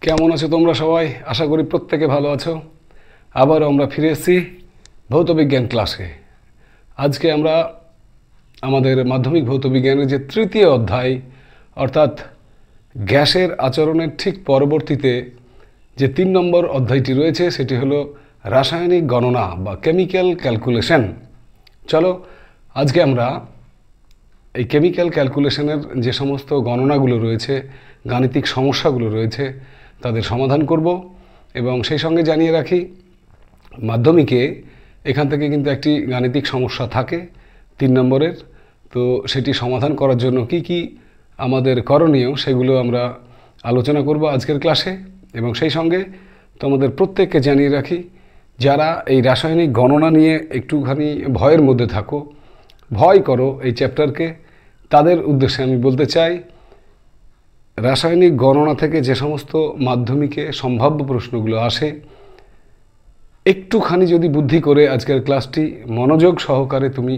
কেমন আছো তোমরা সবাই? আশা করি প্রত্যেকে ভালো আছো। আবারও আমরা ফিরে এসেছি ভৌতবিজ্ঞান ক্লাসে। আজকে আমরা আমাদের মাধ্যমিক ভৌতবিজ্ঞানের যে তৃতীয় অধ্যায় অর্থাৎ গ্যাসের আচরণের ঠিক পরবর্তীতে যে 3 নম্বর অধ্যায়টি রয়েছে সেটি হলো রাসায়নিক গণনা বা কেমিক্যাল ক্যালকুলেশন। চলো আজকে আমরা এই কেমিক্যাল ক্যালকুলেশনের যে সমস্ত গণনাগুলো রয়েছে, গাণিতিক সমস্যাগুলো রয়েছে তাদের সমাধান করব। এবং সেই সঙ্গে জানিয়ে রাখি, মাধ্যমিকে এখান থেকে কিন্তু একটি গাণিতিক সমস্যা থাকে 3 নম্বরের। তো সেটি সমাধান করার জন্য কি কি আমাদের করণীয় সেগুলো আমরা আলোচনা করব আজকের ক্লাসে। এবং সেই সঙ্গে তোমাদের প্রত্যেককে জানিয়ে রাখি, যারা এই রাসায়নিক গণনা নিয়ে একটুখানি ভয়ের মধ্যে থাকো, ভয় করো এই চ্যাপ্টারকে, তাদের উদ্দেশ্যে আমি বলতে চাই, রাসায়নিক গণনা থেকে যে সমস্ত মাধ্যমিকে সম্ভাব্য প্রশ্নগুলো আসে, একটুখানি যদি বুদ্ধি করে আজকের ক্লাসটি মনোযোগ সহকারে তুমি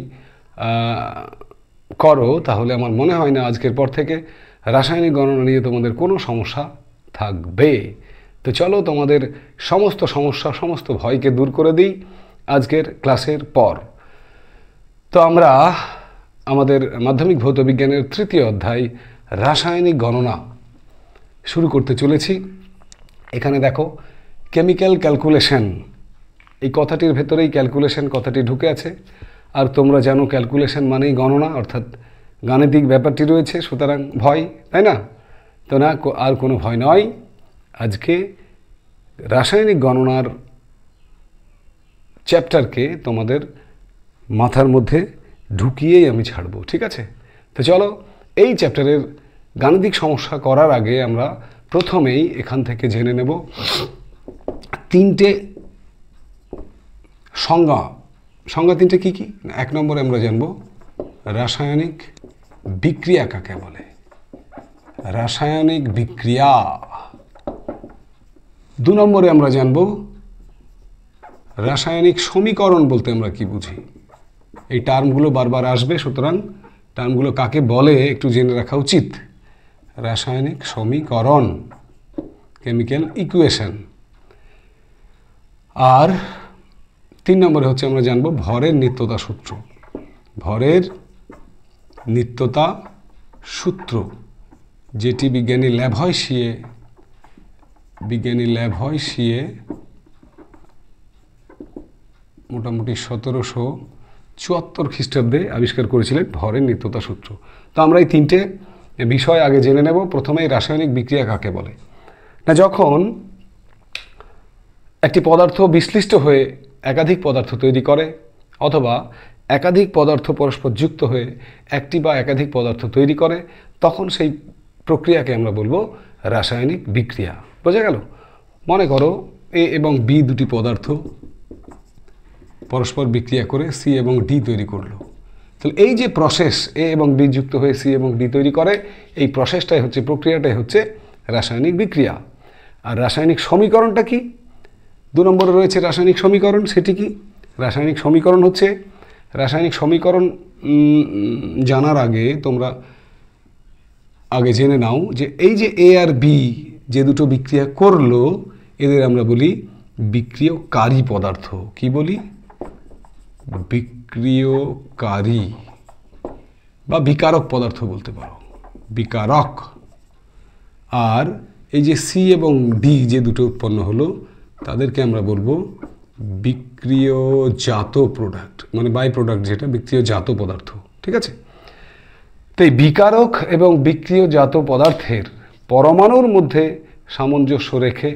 করো, তাহলে আমার মনে হয় না আজকের পর থেকে রাসায়নিক গণনা নিয়ে তোমাদের কোনো সমস্যা থাকবে। তো চলো তোমাদের সমস্ত সমস্যা, সমস্ত ভয়কে দূর করে দিই আজকের ক্লাসের পর। তো আমরা আমাদের মাধ্যমিক ভৌতবিজ্ঞানের তৃতীয় অধ্যায় রাসায়নিক গণনা শুরু করতে চলেছি। এখানে দেখো কেমিক্যাল ক্যালকুলেশন, এই কথাটির ভেতরেই ক্যালকুলেশন কথাটি ঢুকে আছে। আর তোমরা জানো ক্যালকুলেশন মানেই গণনা, অর্থাৎ গাণিতিক ব্যাপারটি রয়েছে, সুতরাং ভয়, তাই না? তো না, আর কোনো ভয় নয়। আজকে রাসায়নিক গণনার চ্যাপ্টারকে তোমাদের মাথার মধ্যে ঢুকিয়েই আমি ছাড়ব, ঠিক আছে? তো চলো এই চ্যাপ্টারের গাণিতিক সমস্যা করার আগে আমরা প্রথমেই এখান থেকে জেনে নেব 3টে সংজ্ঞা। সংজ্ঞা 3টে কী কী? 1 নম্বরে আমরা জানব রাসায়নিক বিক্রিয়া কাকে বলে। রাসায়নিক বিক্রিয়া। 2 নম্বরে আমরা জানব রাসায়নিক সমীকরণ বলতে আমরা কি বুঝি। এই টার্মগুলো বারবার আসবে, সুতরাং টার্মগুলো কাকে বলে একটু জেনে রাখা উচিত। রাসায়নিক সমীকরণ, কেমিক্যাল ইকুয়েশন। আর 3 নম্বরে হচ্ছে আমরা জানব ভরের নিত্যতা সূত্র। ভরের নিত্যতা সূত্র, যেটি বিজ্ঞানী ল্যাভয়সিয়ে মোটামুটি 1774 খ্রিস্টাব্দে আবিষ্কার করেছিলেন ভরের নিত্যতা সূত্র। তো আমরা এই 3টে বিষয় আগে জেনে নেব। প্রথমেই রাসায়নিক বিক্রিয়া কাকে বলে। না, যখন একটি পদার্থ বিশ্লিষ্ট হয়ে একাধিক পদার্থ তৈরি করে, অথবা একাধিক পদার্থ পরস্পর যুক্ত হয়ে একটি বা একাধিক পদার্থ তৈরি করে, তখন সেই প্রক্রিয়াকে আমরা বলবো রাসায়নিক বিক্রিয়া। বোঝা গেল? মনে করো এ এবং বি দুটি পদার্থ পরস্পর বিক্রিয়া করে সি এবং ডি তৈরি করলো। তাহলে এই যে প্রসেস, এ এবং বি যুক্ত হয়ে সি এবং ডি তৈরি করে, এই প্রসেসটাই হচ্ছে, প্রক্রিয়াটাই হচ্ছে রাসায়নিক বিক্রিয়া। আর রাসায়নিক সমীকরণটা কি? 2 নম্বরে রয়েছে রাসায়নিক সমীকরণ। সেটি কি? রাসায়নিক সমীকরণ হচ্ছে, রাসায়নিক সমীকরণ জানার আগে তোমরা আগে জেনে নাও যে এই যে এ আর বি যে দুটো বিক্রিয়া করলো, এদের আমরা বলি বিক্রিয়কারী পদার্থ। কি বলি? বিক্রিয়কারী বা বিকারক পদার্থ বলতে পারো, বিকারক। আর এই যে সি এবং ডি যে দুটো উৎপন্ন হলো, তাদেরকে আমরা বলবো বিক্রিয়জাত প্রোডাক্ট, মানে বাই প্রোডাক্ট, যেটা বিক্রিয়জাত পদার্থ, ঠিক আছে? তো এই বিকারক এবং বিক্রিয়জাত পদার্থের পরমাণুর মধ্যে সামঞ্জস্য রেখে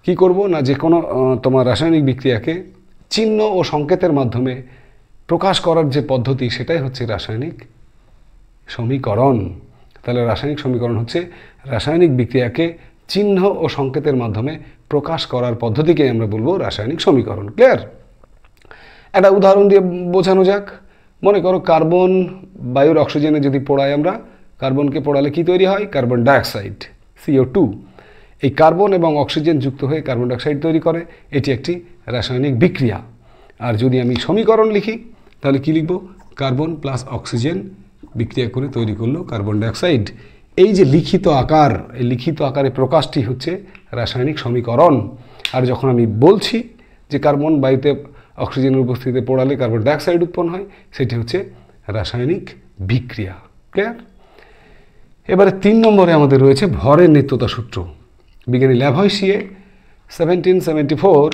কি করব না, যে কোনো তোমার রাসায়নিক বিক্রিয়াকে চিহ্ন ও সংকেতের মাধ্যমে প্রকাশ করার যে পদ্ধতি, সেটাই হচ্ছে রাসায়নিক সমীকরণ। তাহলে রাসায়নিক সমীকরণ হচ্ছে রাসায়নিক বিক্রিয়াকে চিহ্ন ও সংকেতের মাধ্যমে প্রকাশ করার পদ্ধতিকে আমরা বলবো রাসায়নিক সমীকরণ। ক্লিয়ার? একটা উদাহরণ দিয়ে বোঝানো যাক। মনে করো কার্বন বায়ুর অক্সিজেনে যদি পোড়াই, আমরা কার্বনকে পোড়ালে কি তৈরি হয়? Carbon dioxide, CO2। এই কার্বন এবং অক্সিজেন যুক্ত হয়ে কার্বন ডাইঅক্সাইড তৈরি করে, এটি একটি রাসায়নিক বিক্রিয়া। আর যদি আমি সমীকরণ লিখি, তাহলে কি লিখব? কার্বন প্লাস অক্সিজেন বিক্রিয়া করে তৈরি করলো কার্বন ডাইঅক্সাইড। এই যে লিখিত আকার, এই লিখিত আকারে প্রকাশটি হচ্ছে রাসায়নিক সমীকরণ। আর যখন আমি বলছি যে কার্বন বায়ুতে অক্সিজেনের উপস্থিতিতে পোড়ালে কার্বন ডাইঅক্সাইড উৎপন্ন হয়, সেটি হচ্ছে রাসায়নিক বিক্রিয়া। ক্লিয়ার? এবারে 3 নম্বরে আমাদের রয়েছে ভরের নিত্যতা সূত্র। বিজ্ঞানী ল্যাভয়েশিয়ে 1774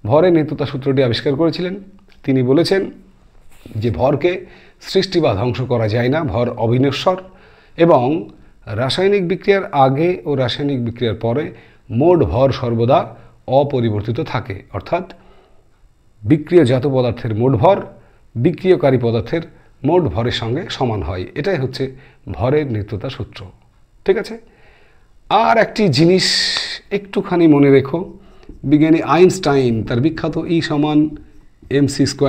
ভরের নিত্যতা সূত্রটি আবিষ্কার করেছিলেন। তিনি বলেছেন যে ভরকে সৃষ্টি বা ধ্বংস করা যায় না, ভর অবিনশ্বর, এবং রাসায়নিক বিক্রিয়ার আগে ও রাসায়নিক বিক্রিয়ার পরে মোট ভর সর্বদা অপরিবর্তিত থাকে। অর্থাৎ বিক্রিয়াজাত পদার্থের মোট ভর বিক্রিয়কারী পদার্থের মোট ভরের সঙ্গে সমান হয়। এটাই হচ্ছে ভরের নিত্যতা সূত্র। ঠিক আছে? আর একটি জিনিস একটুখানি মনে রেখো, বিজ্ঞানী আইনস্টাইন তার বিখ্যাত E সমান mc²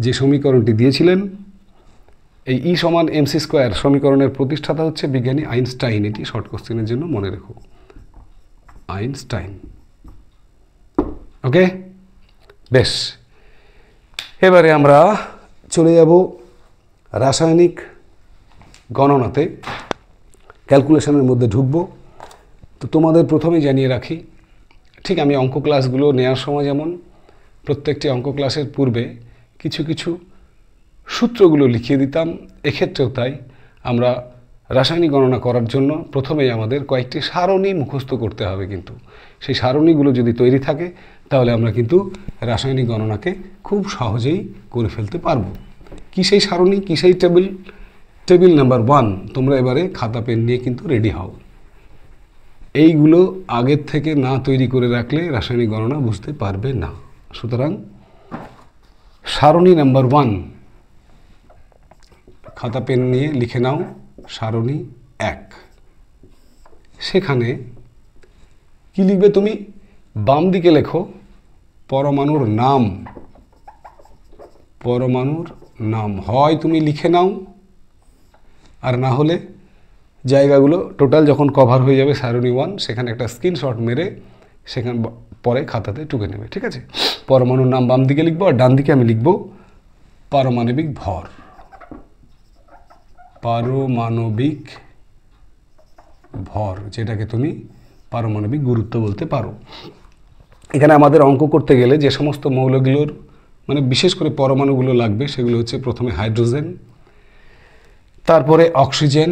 যে সমীকরণটি দিয়েছিলেন, এই E সমান mc² সমীকরণের প্রতিষ্ঠাতা হচ্ছে বিজ্ঞানী আইনস্টাইন। এটি শর্ট কোশ্চেনের জন্য মনে রেখো, আইনস্টাইন। ওকে, বেশ। এবারে আমরা চলে যাব রাসায়নিক গণনাতে, ক্যালকুলেশনের মধ্যে ঢুকব। তো তোমাদের প্রথমেই জানিয়ে রাখি, ঠিক আমি অঙ্ক ক্লাসগুলো নেওয়ার সময় যেমন প্রত্যেকটি অঙ্ক ক্লাসের পূর্বে কিছু কিছু সূত্রগুলো লিখিয়ে দিতাম, এক্ষেত্রেও তাই। আমরা রাসায়নিক গণনা করার জন্য প্রথমেই আমাদের কয়েকটি সারণী মুখস্থ করতে হবে। কিন্তু সেই সারণীগুলো যদি তৈরি থাকে তাহলে আমরা কিন্তু রাসায়নিক গণনাকে খুব সহজেই করে ফেলতে পারবো। কি সেই সারণী, কি সেই টেবিল? Table number 1। তোমরা এবারে খাতা পেন নিয়ে কিন্তু রেডি হও। এইগুলো আগের থেকে না তৈরি করে রাখলে রাসায়নিক গণনা বুঝতে পারবে না। সুতরাং সারণী নাম্বার 1, খাতা পেন নিয়ে লিখে নাও সারণী 1। সেখানে কি লিখবে তুমি? বাম দিকে লেখো পরমাণুর নাম। পরমাণুর নাম হয় তুমি লিখে নাও, আর না হলে জায়গাগুলো টোটাল যখন কভার হয়ে যাবে সারণী 1, সেখানে একটা স্ক্রিনশট মেরে সেখানে পরে খাতাতে টুকে নেবে। ঠিক আছে? পরমাণুর নাম বাম দিকে লিখবো, আর ডান দিকে আমি লিখব পারমাণবিক ভর। পারমাণবিক ভর, যেটাকে তুমি পারমাণবিক গুরুত্ব বলতে পারো। এখানে আমাদের অঙ্ক করতে গেলে যে সমস্ত মৌলগুলোর মানে বিশেষ করে পরমাণুগুলো লাগবে সেগুলো হচ্ছে প্রথমে হাইড্রোজেন, তারপরে অক্সিজেন,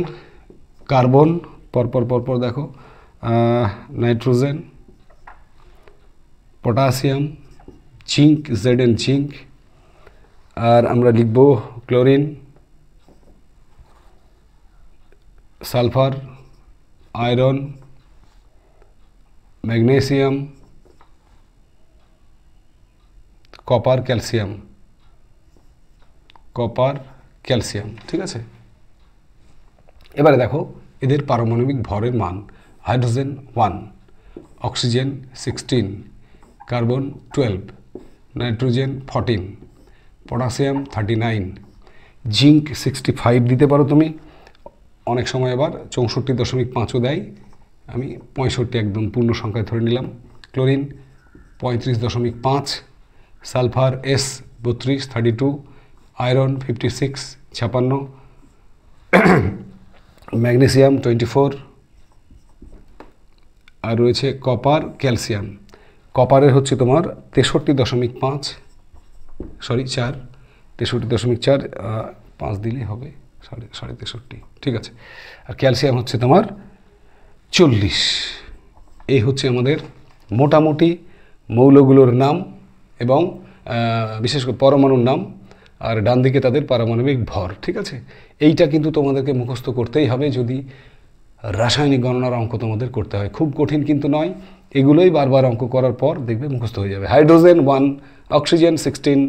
কার্বন, পরপর দেখো, nitrogen, potassium, zinc, Zn zinc, আর আমরা লিখব chlorine, sulphur, iron, magnesium, copper, calcium. Copper, calcium. ঠিক আছে? এবারে দেখো এদের পারমাণবিক ভরের মান। Hydrogen 1, oxygen 16, carbon 12, nitrogen 14, potassium 39, zinc 65 দিতে পারো তুমি, অনেক সময় আবার 64.5ও দেয়, আমি 65 একদম পূর্ণ সংখ্যায় ধরে নিলাম। Chlorine 35.5, sulphur S 32, 32, iron 56, 56, magnesium 24, আর রয়েছে কপার, ক্যালসিয়াম। কপারের হচ্ছে তোমার 63.5, সরি 4, 63.4, 5 দিলেই হবে, 63.5। ঠিক আছে? আর ক্যালসিয়াম হচ্ছে তোমার 40। এই হচ্ছে আমাদের মোটামুটি মৌলগুলোর নাম এবং বিশেষ করে পরমাণুর নাম, আর ডান দিকে তাদের পারমাণবিক ভর। ঠিক আছে? এইটা কিন্তু তোমাদেরকে মুখস্থ করতেই হবে যদি রাসায়নিক গণনার অঙ্ক তোমাদের করতে হয়। খুব কঠিন কিন্তু নয়, এগুলোই বারবার অঙ্ক করার পর দেখবে মুখস্থ হয়ে যাবে। Hydrogen 1, oxygen 16,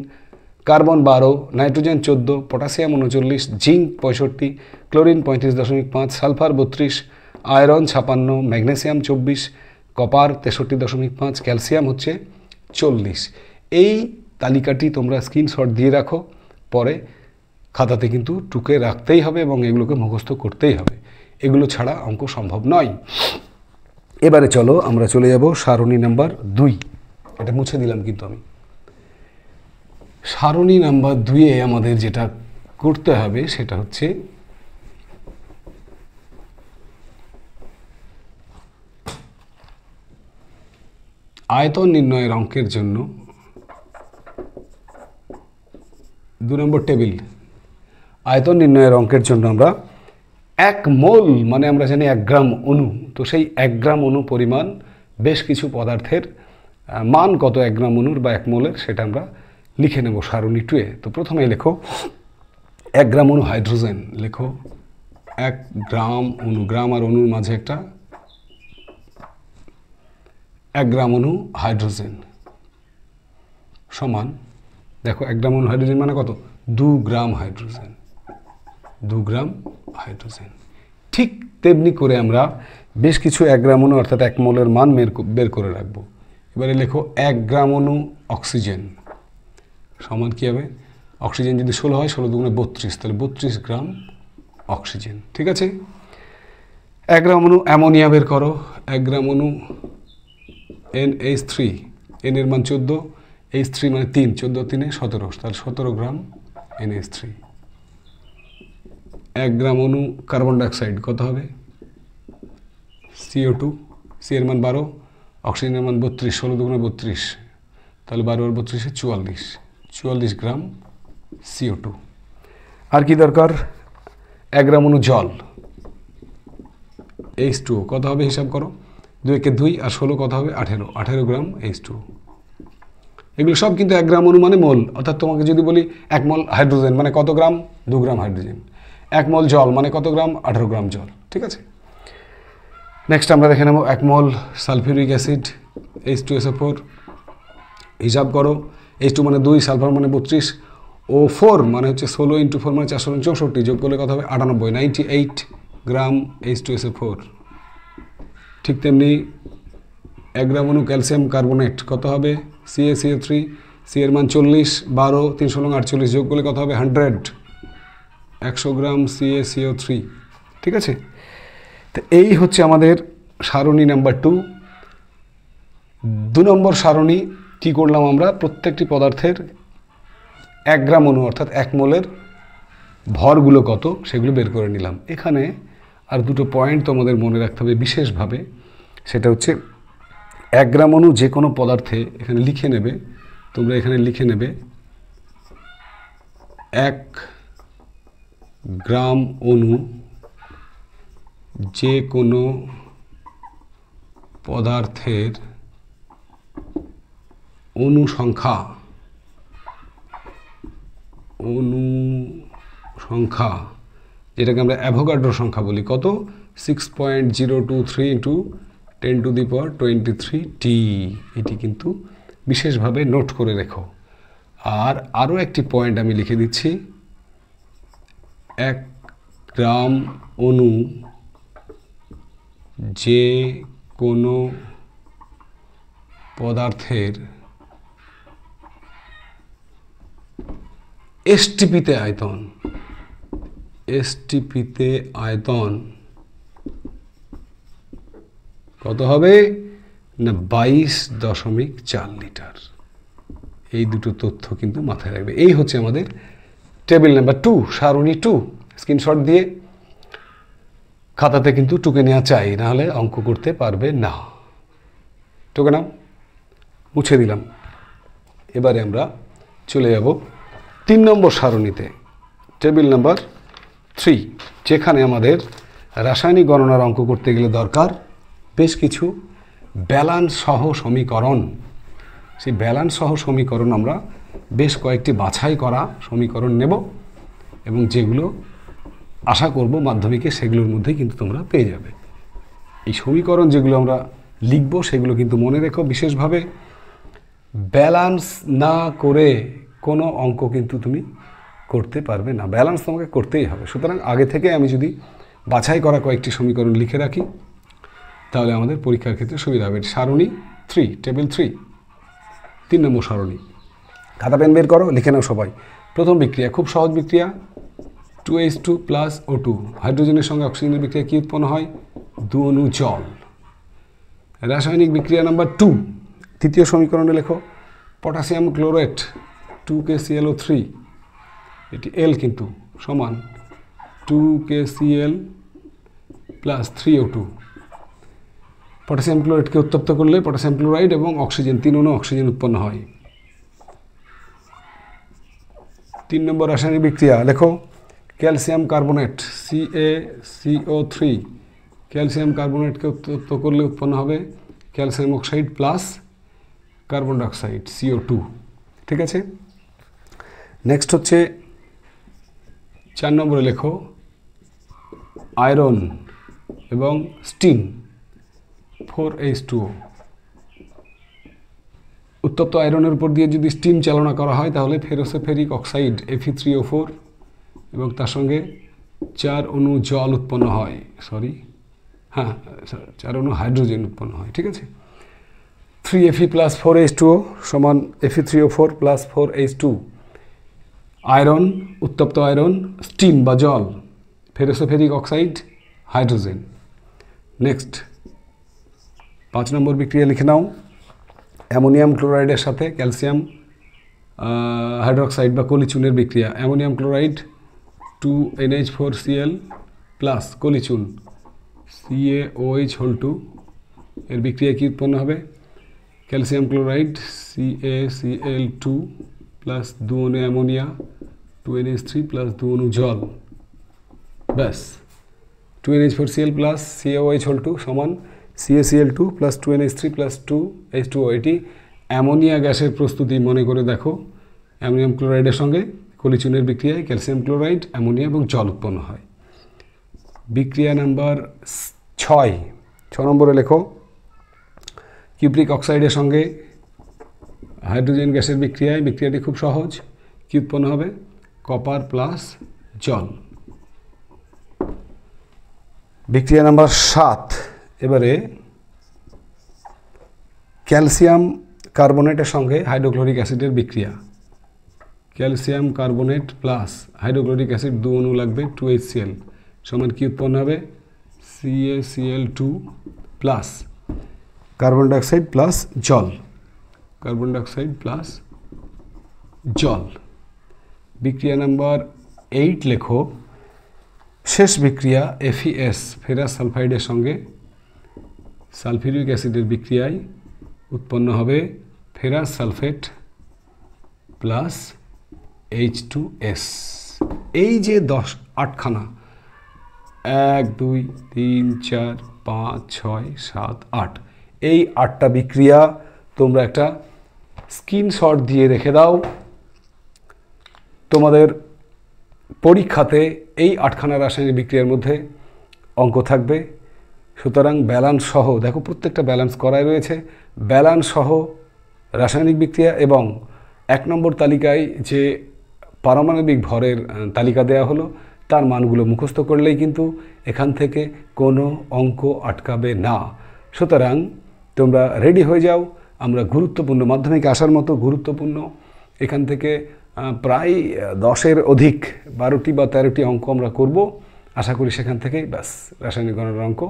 carbon 12, nitrogen 14, potassium 39, zinc 65, chlorine 35.5, sulphur 32, iron 56, magnesium 24, copper 63.5, calcium হচ্ছে 40। এই তালিকাটি তোমরা স্ক্রিনশট দিয়ে রাখো, পরে খাতাতে কিন্তু টুকে রাখতেই হবে এবং এগুলোকে মুখস্থ করতেই হবে। এগুলো ছাড়া অঙ্ক সম্ভব নয়। এবারে চলো আমরা চলে যাব সারণী নাম্বার 2। এটা মুছে দিলাম কিন্তু আমি। সারণী নাম্বার 2-এ আমাদের যেটা করতে হবে সেটা হচ্ছে আয়তন নির্ণয়ের অঙ্কের জন্য 2 নম্বর টেবিল। আয়তন নির্ণয়ের অঙ্কের জন্য আমরা 1 মোল মানে আমরা জানি 1 গ্রাম অণু, তো সেই 1 গ্রাম অণু পরিমাণ বেশ কিছু পদার্থের মান কত 1 গ্রাম অণুর বা 1 মোলের, সেটা আমরা লিখে নেব সারণী 2 এ। তো প্রথমে লেখো 1 গ্রাম অণু হাইড্রোজেন, লেখো 1 গ্রাম অণু, গ্রাম আর অণুর মাঝে একটা 1 গ্রাম অণু হাইড্রোজেন সমান, দেখো 1 গ্রাম অণু হাইড্রোজেন মানে কত, 2 গ্রাম হাইড্রোজেন, 2 গ্রাম হাইড্রোজেন। ঠিক তেমনি করে আমরা বেশ কিছু 1 গ্রাম অণু অর্থাৎ 1 মোলের মান বের করে রাখবো। এবারে লেখো 1 গ্রাম অণু অক্সিজেন সমান কী হবে, অক্সিজেন যদি 16 হয় 16 দুগুণে 32, তাহলে 32 গ্রাম অক্সিজেন। ঠিক আছে। 1 গ্রাম অণু অ্যামোনিয়া বের করো, 1 গ্রাম অণু NH3, N এর মান 14, H3 মানে 3, 14 3 17, তাহলে 17 গ্রাম NH3। 1 গ্রাম অণু কার্বন ডাইঅক্সাইড কত হবে, CO2, C এর মান 12, অক্সিজেনের মান 32, 16 দুগুণে 32, তাহলে 12 আর 32 44 গ্রাম CO2। আর কি দরকার, 1 গ্রাম অণু জল H2O কত হবে হিসাব করো, 2 একে 2 আর 16 কত হবে 18 গ্রাম H2O। এগুলো সব কিন্তু 1 গ্রাম অণু মানে মোল, অর্থাৎ তোমাকে যদি বলি 1 মোল হাইড্রোজেন মানে কত গ্রাম, 2 গ্রাম হাইড্রোজেন। 1 মোল জল মানে কত গ্রাম, 18 গ্রাম জল। ঠিক আছে। নেক্সট আমরা দেখে নেব 1 মোল সালফিউরিক অ্যাসিড H2SO4, হিসাব করো, H2 মানে 2, সালফার মানে 32, ও 4 মানে হচ্ছে 16 × 4 মানে 464, যোগ করলে কত হবে 98 গ্রাম H2SO4। ঠিক তেমনি 1 গ্রাম অণু ক্যালসিয়াম কার্বনেট কত হবে, CaCO3, C এর মান 40, 12 3 16 48, যোগ করলে কত হবে 100 গ্রাম CaCO3। ঠিক আছে। তো এই হচ্ছে আমাদের সারণী নাম্বার 2। 2 নম্বর সারণী কি করলাম আমরা, প্রত্যেকটি পদার্থের 1 গ্রাম অণু অর্থাৎ 1 মোলের ভরগুলো কত সেগুলো বের করে নিলাম। এখানে আর দুটো পয়েন্ট তোমাদের মনে রাখতে হবে বিশেষভাবে, সেটা হচ্ছে 1 গ্রাম অণু যে কোনো পদার্থে এখানে লিখে নেবে, তোমরা এখানে লিখে নেবে 1 গ্রাম অণু যে কোনো পদার্থের অণু সংখ্যা যেটাকে আমরা অ্যাভোগাড্রো সংখ্যা বলি, কত 6.023 × 10⁻23T। এটি কিন্তু বিশেষভাবে নোট করে রেখো। আর আরও একটি পয়েন্ট আমি লিখে দিচ্ছি, 1 গ্রাম অণু যে কোনো পদার্থের STPতে আয়তন কত হবে না 22.4 লিটার। এই দুটো তথ্য কিন্তু মাথায় রাখবে। এই হচ্ছে আমাদের টেবিল নাম্বার 2, সারণী 2। স্ক্রিনশট দিয়ে খাতাতে কিন্তু টুকে নেওয়া চাই, নাহলে অঙ্ক করতে পারবে না। টুকে নাও, মুছে দিলাম। এবারে আমরা চলে যাব 3 নম্বর সারণীতে, টেবিল নাম্বার 3, যেখানে আমাদের রাসায়নিক গণনার অঙ্ক করতে গেলে দরকার বেশ কিছু ব্যালান্স সহ সমীকরণ। সেই ব্যালান্স সহ সমীকরণ আমরা বেশ কয়েকটি বাছাই করা সমীকরণ নেব, এবং যেগুলো আশা করব মাধ্যমিকে সেগুলোর মধ্যেই কিন্তু তোমরা পেয়ে যাবে। এই সমীকরণ যেগুলো আমরা লিখব সেগুলো কিন্তু মনে রেখো বিশেষভাবে, ব্যালান্স না করে কোনো অঙ্ক কিন্তু তুমি করতে পারবে না, ব্যালান্স তোমাকে করতেই হবে। সুতরাং আগে থেকে আমি যদি বাছাই করা কয়েকটি সমীকরণ লিখে রাখি তাহলে আমাদের পরীক্ষার ক্ষেত্রে সুবিধা হবে। সারণী 3, টেবিল 3, 3 নম্বর সারণী। খাতা পেন বের করো, লিখে নাও সবাই। প্রথম বিক্রিয়া, খুব সহজ বিক্রিয়া, 2H2 + O2, হাইড্রোজেনের সঙ্গে অক্সিজেনের বিক্রিয়া কী উৎপন্ন হয়, 2 অণু জল। রাসায়নিক বিক্রিয়া নাম্বার 2, তৃতীয় সমীকরণে লেখো পটাশিয়াম ক্লোরেট 2KClO3, এটি L কিন্তু সমান 2KCl + 3O2। পটাশিয়াম ক্লোরাইডকে উত্তপ্ত করলে পটাশিয়াম ক্লোরাইড এবং অক্সিজেন, 3 অণু অক্সিজেন উৎপন্ন হয়। 3 নম্বর রাসায়নিক বিক্রিয়া লেখো, ক্যালসিয়াম কার্বনেট CaCO3, ক্যালসিয়াম কার্বনেটকে উত্তপ্ত করলে উৎপন্ন হবে calcium oxide plus carbon dioxide CO2। ঠিক আছে, নেক্সট হচ্ছে 4 নম্বরে লেখো, আয়রন এবং স্টিম 4H2O। উত্তপ্ত আয়রনের উপর দিয়ে যদি স্টিম চালনা করা হয় তাহলে ফেরোসোফেরিক অক্সাইড Fe3O4 এবং তার সঙ্গে 4 অণু জল উৎপন্ন হয়, 4 অণু হাইড্রোজেন উৎপন্ন হয়। ঠিক আছে, 3Fe প্লাস 4H2O সমান Fe3O4 প্লাস 4H2। আয়রন, উত্তপ্ত আয়রন, স্টিম বা জল, ফেরোসোফেরিক অক্সাইড, হাইড্রোজেন। নেক্সট 5 নম্বর বিক্রিয়া লিখে নাও, অ্যামোনিয়াম ক্লোরাইডের সাথে ক্যালসিয়াম হাইড্রোক্সাইড বা কলিচুনের বিক্রিয়া। Ammonium chloride 2NH4Cl plus কলিচুন CaOH2 এর বিক্রিয়া কি উৎপন্ন হবে? ক্যালসিয়াম ক্লোরাইড CaCl2 প্লাস 2 অণু অ্যামোনিয়া 2NH3 প্লাস 2 অণু জল, ব্যাস 2NH4Cl প্লাস CaOH2 সমান CaCl2 plus 2NH3 plus 2H2O। এটি অ্যামোনিয়া গ্যাসের প্রস্তুতি মনে করে দেখো। অ্যামোনিয়াম ক্লোরাইডের সঙ্গে কলিচুনের বিক্রিয়ায় ক্যালসিয়াম ক্লোরাইড, অ্যামোনিয়া এবং জল উৎপন্ন হয়। বিক্রিয়া নাম্বার 6 নম্বরে লেখো, কিউপ্রিক অক্সাইডের সঙ্গে হাইড্রোজেন গ্যাসের বিক্রিয়ায়, বিক্রিয়াটি খুব সহজ, কি উৎপন্ন হবে? কপার প্লাস জল। বিক্রিয়া নাম্বার 7, এবারে ক্যালসিয়াম কার্বনেটের সঙ্গে হাইড্রোক্লোরিক অ্যাসিডের বিক্রিয়া। Calcium carbonate plus hydrochloric acid 2 অণু লাগবে 2HCl সমান কি উৎপন্ন হবে? CaCl2 plus carbon dioxide plus জল, কার্বন ডাইঅক্সাইড প্লাস জল। বিক্রিয়া নাম্বার 8 লেখো, শেষ বিক্রিয়া FeS ফেরাস সালফাইডের সঙ্গে সালফিউরিক অ্যাসিডের বিক্রিয়ায় উৎপন্ন হবে ফেরাস সালফেট প্লাস H2S। এই যে 8খানা 1 2 3 4 5 6 7 8 এই 8টা বিক্রিয়া তোমরা একটা স্ক্রিনশট দিয়ে রেখে দাও। তোমাদের পরীক্ষাতে এই 8খানা রাসায়নিক বিক্রিয়ার মধ্যে অঙ্ক থাকবে। সুতরাং ব্যালান্স সহ, দেখো প্রত্যেকটা ব্যালান্স করাই রয়েছে, ব্যালান্স সহ রাসায়নিক বিক্রিয়া এবং 1 নম্বর তালিকায় যে পারমাণবিক ভরের তালিকা দেওয়া হলো তার মানগুলো মুখস্থ করলেই কিন্তু এখান থেকে কোনো অঙ্ক আটকাবে না। সুতরাং তোমরা রেডি হয়ে যাও। আমরা গুরুত্বপূর্ণ, মাধ্যমিকে আসার মতো গুরুত্বপূর্ণ এখান থেকে প্রায় 10-এর অধিক 12টি বা 13টি অঙ্ক আমরা করব। আশা করি সেখান থেকেই ব্যাস রাসায়নিক গণনার অঙ্ক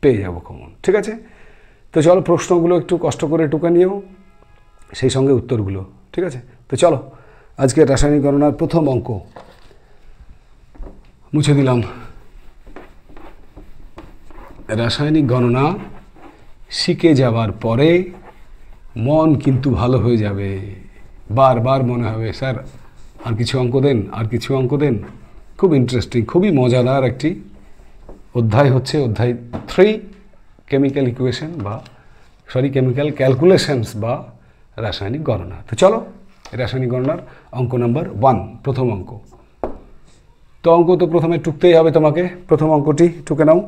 পেয়ে যাব কমন। ঠিক আছে, তো চলো প্রশ্নগুলো একটু কষ্ট করে টুকে নিও, সেই সঙ্গে উত্তরগুলো। ঠিক আছে, তো চলো আজকে রাসায়নিক গণনার প্রথম অঙ্ক মুছে দিলাম। রাসায়নিক গণনা শিখে যাওয়ার পরে মন কিন্তু ভালো হয়ে যাবে, বারবার মনে হবে স্যার আর কিছু অঙ্ক দেন, আর কিছু অঙ্ক দেন। খুব ইন্টারেস্টিং, খুবই মজাদার একটি অধ্যায় হচ্ছে অধ্যায় 3, কেমিক্যাল ইকুয়েশন বা কেমিক্যাল ক্যালকুলেশনস বা রাসায়নিক গণনা। তো চলো রাসায়নিক গণনার অঙ্ক নাম্বার 1, প্রথম অঙ্ক। তো অঙ্ক তো প্রথমে টুকতেই হবে তোমাকে। প্রথম অঙ্কটি টুকে নাও।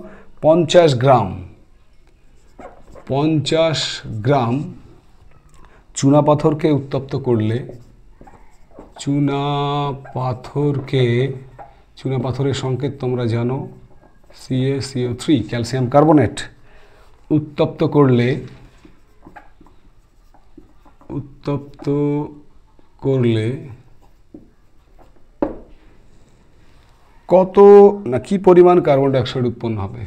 50 গ্রাম চুনাপাথরকে উত্তপ্ত করলে চুনাপাথরের সংকেত তোমরা জানো CaCO3, ক্যালসিয়াম কার্বনেট। উত্তপ্ত করলে কত না কি পরিমাণ কার্বন ডাইঅক্সাইড উৎপন্ন হবে?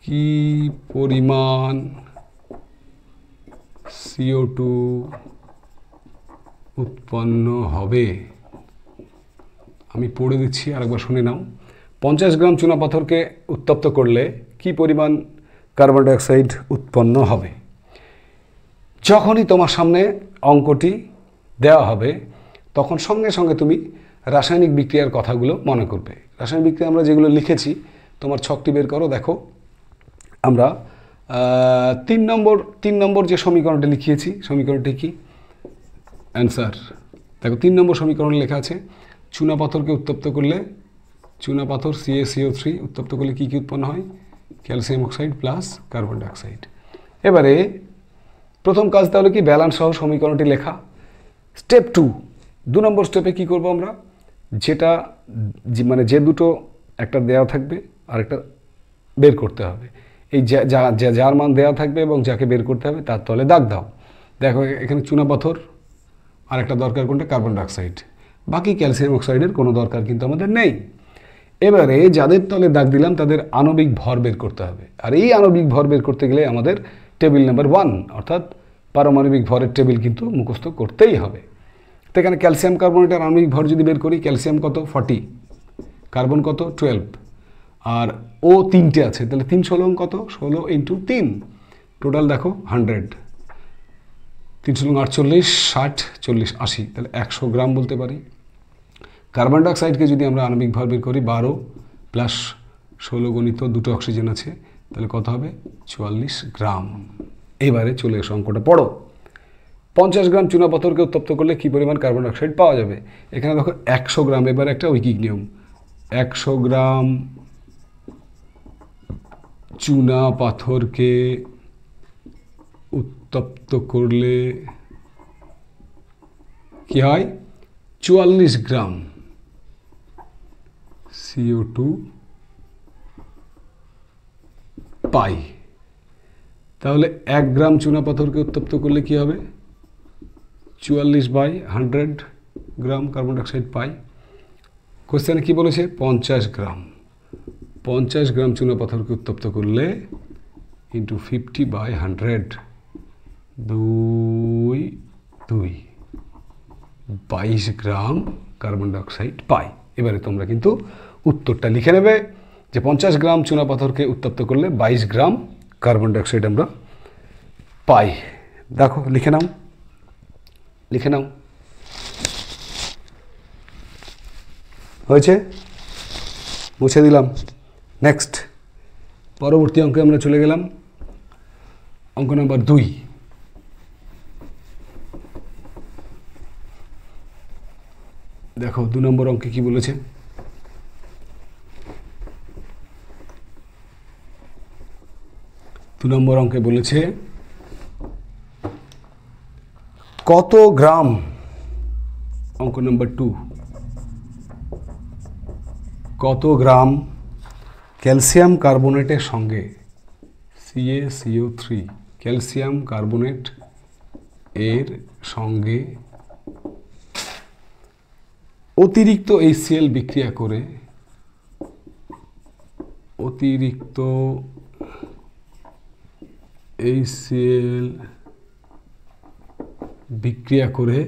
কি পরিমাণ CO2 উৎপন্ন হবে? আমি পড়ে দিচ্ছি, আরেকবার শুনে নাও। 50 গ্রাম চুনাপাথরকে উত্তপ্ত করলে কি পরিমাণ কার্বন ডাইঅক্সাইড উৎপন্ন হবে। যখনই তোমার সামনে অঙ্কটি দেওয়া হবে তখন সঙ্গে সঙ্গে তুমি রাসায়নিক বিক্রিয়ার কথাগুলো মনে করবে। রাসায়নিক বিক্রিয়া আমরা যেগুলো লিখেছি তোমার ছকটি বের করো। দেখো আমরা 3 নম্বর যে সমীকরণটা লিখিয়েছি, সমীকরণটি কি? অ্যান্সার দেখো 3 নম্বর সমীকরণ লেখা আছে চুনাপাথরকে উত্তপ্ত করলে, চুনাপাথর CaCO3 উত্তপ্ত করলে কী কী উৎপন্ন হয়? Calcium oxide plus carbon dioxide. এবারে প্রথম কাজ তাহলে কি? ব্যালেন্স সহ সমীকরণটি লেখা। স্টেপ 2 নম্বর স্টেপে কি করব আমরা? যেটা মানে যে দুটো একটা দেওয়া থাকবে আর একটা বের করতে হবে। এই যার মান দেওয়া থাকবে এবং যাকে বের করতে হবে তার তলে দাগ দাও। দেখো এখানে চুনাপাথর আর একটা দরকার কোনটা? Carbon dioxide. বাকি ক্যালসিয়াম অক্সাইডের কোনো দরকার কিন্তু আমাদের নেই। এবারে যাদের তলে দাগ দিলাম তাদের আণবিক ভর বের করতে হবে। আর এই আণবিক ভর বের করতে গেলে আমাদের টেবিল নাম্বার 1 অর্থাৎ পারমাণবিক ভরের টেবিল কিন্তু মুখস্থ করতেই হবে। তো এখানে ক্যালসিয়াম কার্বনেটের আণবিক ভর যদি বের করি, ক্যালসিয়াম কত? 40, কার্বন কত? 12, আর ও 3টে আছে, তাহলে 3 16 কত? 16 × 3, টোটাল দেখো 100, 3 16 48, 60, 40, 80, তাহলে 100 গ্রাম বলতে পারি। কার্বন ডাইঅক্সাইডকে যদি আমরা আণবিক ভর বের করি 12 প্লাস 16 গণিত 2টো অক্সিজেন আছে, তাহলে কত হবে? 44 গ্রাম। এবারে চলে এসো অঙ্কটা পড়ো। 50 গ্রাম চুনাপাথরকে উত্তপ্ত করলে কী পরিমাণ কার্বন ডাইঅক্সাইড পাওয়া যাবে? এখানে দেখো 100 গ্রাম, এবার একটা ঐকিক নিয়ম, 100 গ্রাম চুনাপাথরকে উত্তপ্ত করলে কি হয়? 44 গ্রাম CO2 পাই। তাহলে 1 গ্রাম চুনাপাথরকে উত্তপ্ত করলে কি হবে? 44/100 গ্রাম কার্বন ডাইঅক্সাইড পাই। কোশ্চেনে কি বলেছে? 50 গ্রাম। 50 গ্রাম চুনাপাথরকে উত্তপ্ত করলে ইন্টু 50/100, 22 গ্রাম কার্বন ডাইঅক্সাইড পাই। এবারে তোমরা কিন্তু উত্তরটা লিখে নেবে যে 50 গ্রাম চুনাপাথরকে উত্তপ্ত করলে 22 গ্রাম কার্বন ডাইঅক্সাইড আমরা পাই। দেখো লিখে নাও, লিখে নাও। হয়েছে? মুছে দিলাম। নেক্সট পরবর্তী অঙ্কে আমরা চলে গেলাম। অঙ্ক নাম্বার 2। দেখো 2 নম্বর অঙ্কে কি বলেছে? দু নম্বর অঙ্কে বলেছে কত গ্রাম, অঙ্ক নম্বর 2, কত গ্রাম ক্যালসিয়াম কার্বনেটের সঙ্গে CaCO3 ক্যালসিয়াম কার্বনেট এর সঙ্গে অতিরিক্ত HCl বিক্রিয়া করে অতিরিক্ত HCl বিক্রিয়া করে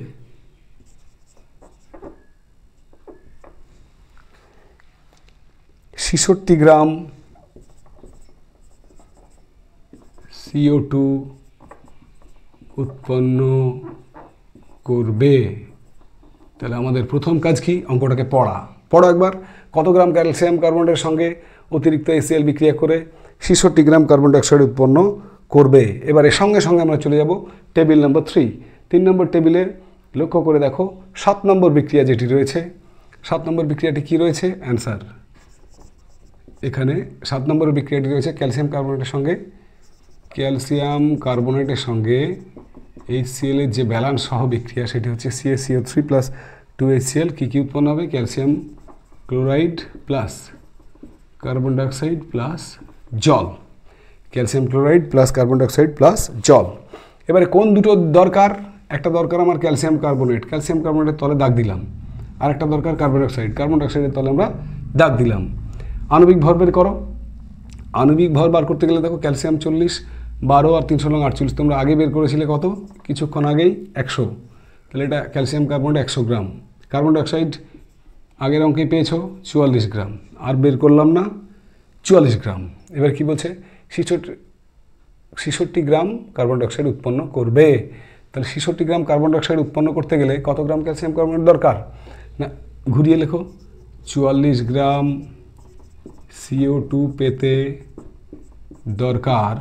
66 গ্রাম CO2 উৎপন্ন করবে। তাহলে আমাদের প্রথম কাজ কি? অঙ্কটাকে পড়ো একবার। কত গ্রাম ক্যালসিয়াম কার্বনেটের সঙ্গে অতিরিক্ত HCl বিক্রিয়া করে 66 গ্রাম কার্বন ডাইঅক্সাইড উৎপন্ন করবে। এবারে সঙ্গে সঙ্গে আমরা চলে যাব টেবিল নাম্বার 3। 3 নম্বর টেবিলে লক্ষ্য করে দেখো 7 নম্বর বিক্রিয়া যেটি রয়েছে, 7 নম্বর বিক্রিয়াটি কি রয়েছে? অ্যান্সার এখানে 7 নম্বর বিক্রিয়াটি রয়েছে ক্যালসিয়াম কার্বনেটের সঙ্গে HCl এর যে ব্যালেন্স সহ বিক্রিয়া সেটি হচ্ছে CaCO3 প্লাস 2HCl। কী উৎপন্ন হবে? Calcium chloride plus carbon dioxide plus জল। Calcium chloride plus carbon dioxide plus জল। এবারে কোন দুটো দরকার? একটা দরকার আমার ক্যালসিয়াম কার্বনেটের তলে দাগ দিলাম, আর একটা দরকার কার্বন ডাইঅক্সাইডের তলে আমরা দাগ দিলাম। আণবিক ভর বের করো। আণবিক ভর বার করতে গেলে দেখো ক্যালসিয়াম 40, 12 আর 3 16 48, তোমরা আগে বের করেছিলে কত? কিছুক্ষণ আগেই 100। তাহলে এটা ক্যালসিয়াম কার্বনেট 100 গ্রাম। কার্বন ডাইঅক্সাইড আগের অঙ্কেই পেয়েছো 44 গ্রাম, আর বের করলাম না 44 গ্রাম। এবার কি বলছে? 66 গ্রাম কার্বন ডাইঅক্সাইড উৎপন্ন করবে। তাহলে 66 গ্রাম কার্বন ডাইঅক্সাইড উৎপন্ন করতে গেলে কত গ্রাম ক্যালসিয়াম কার্বনেট দরকার? না, ঘুরিয়ে লেখো, 44 গ্রাম CO2 পেতে দরকার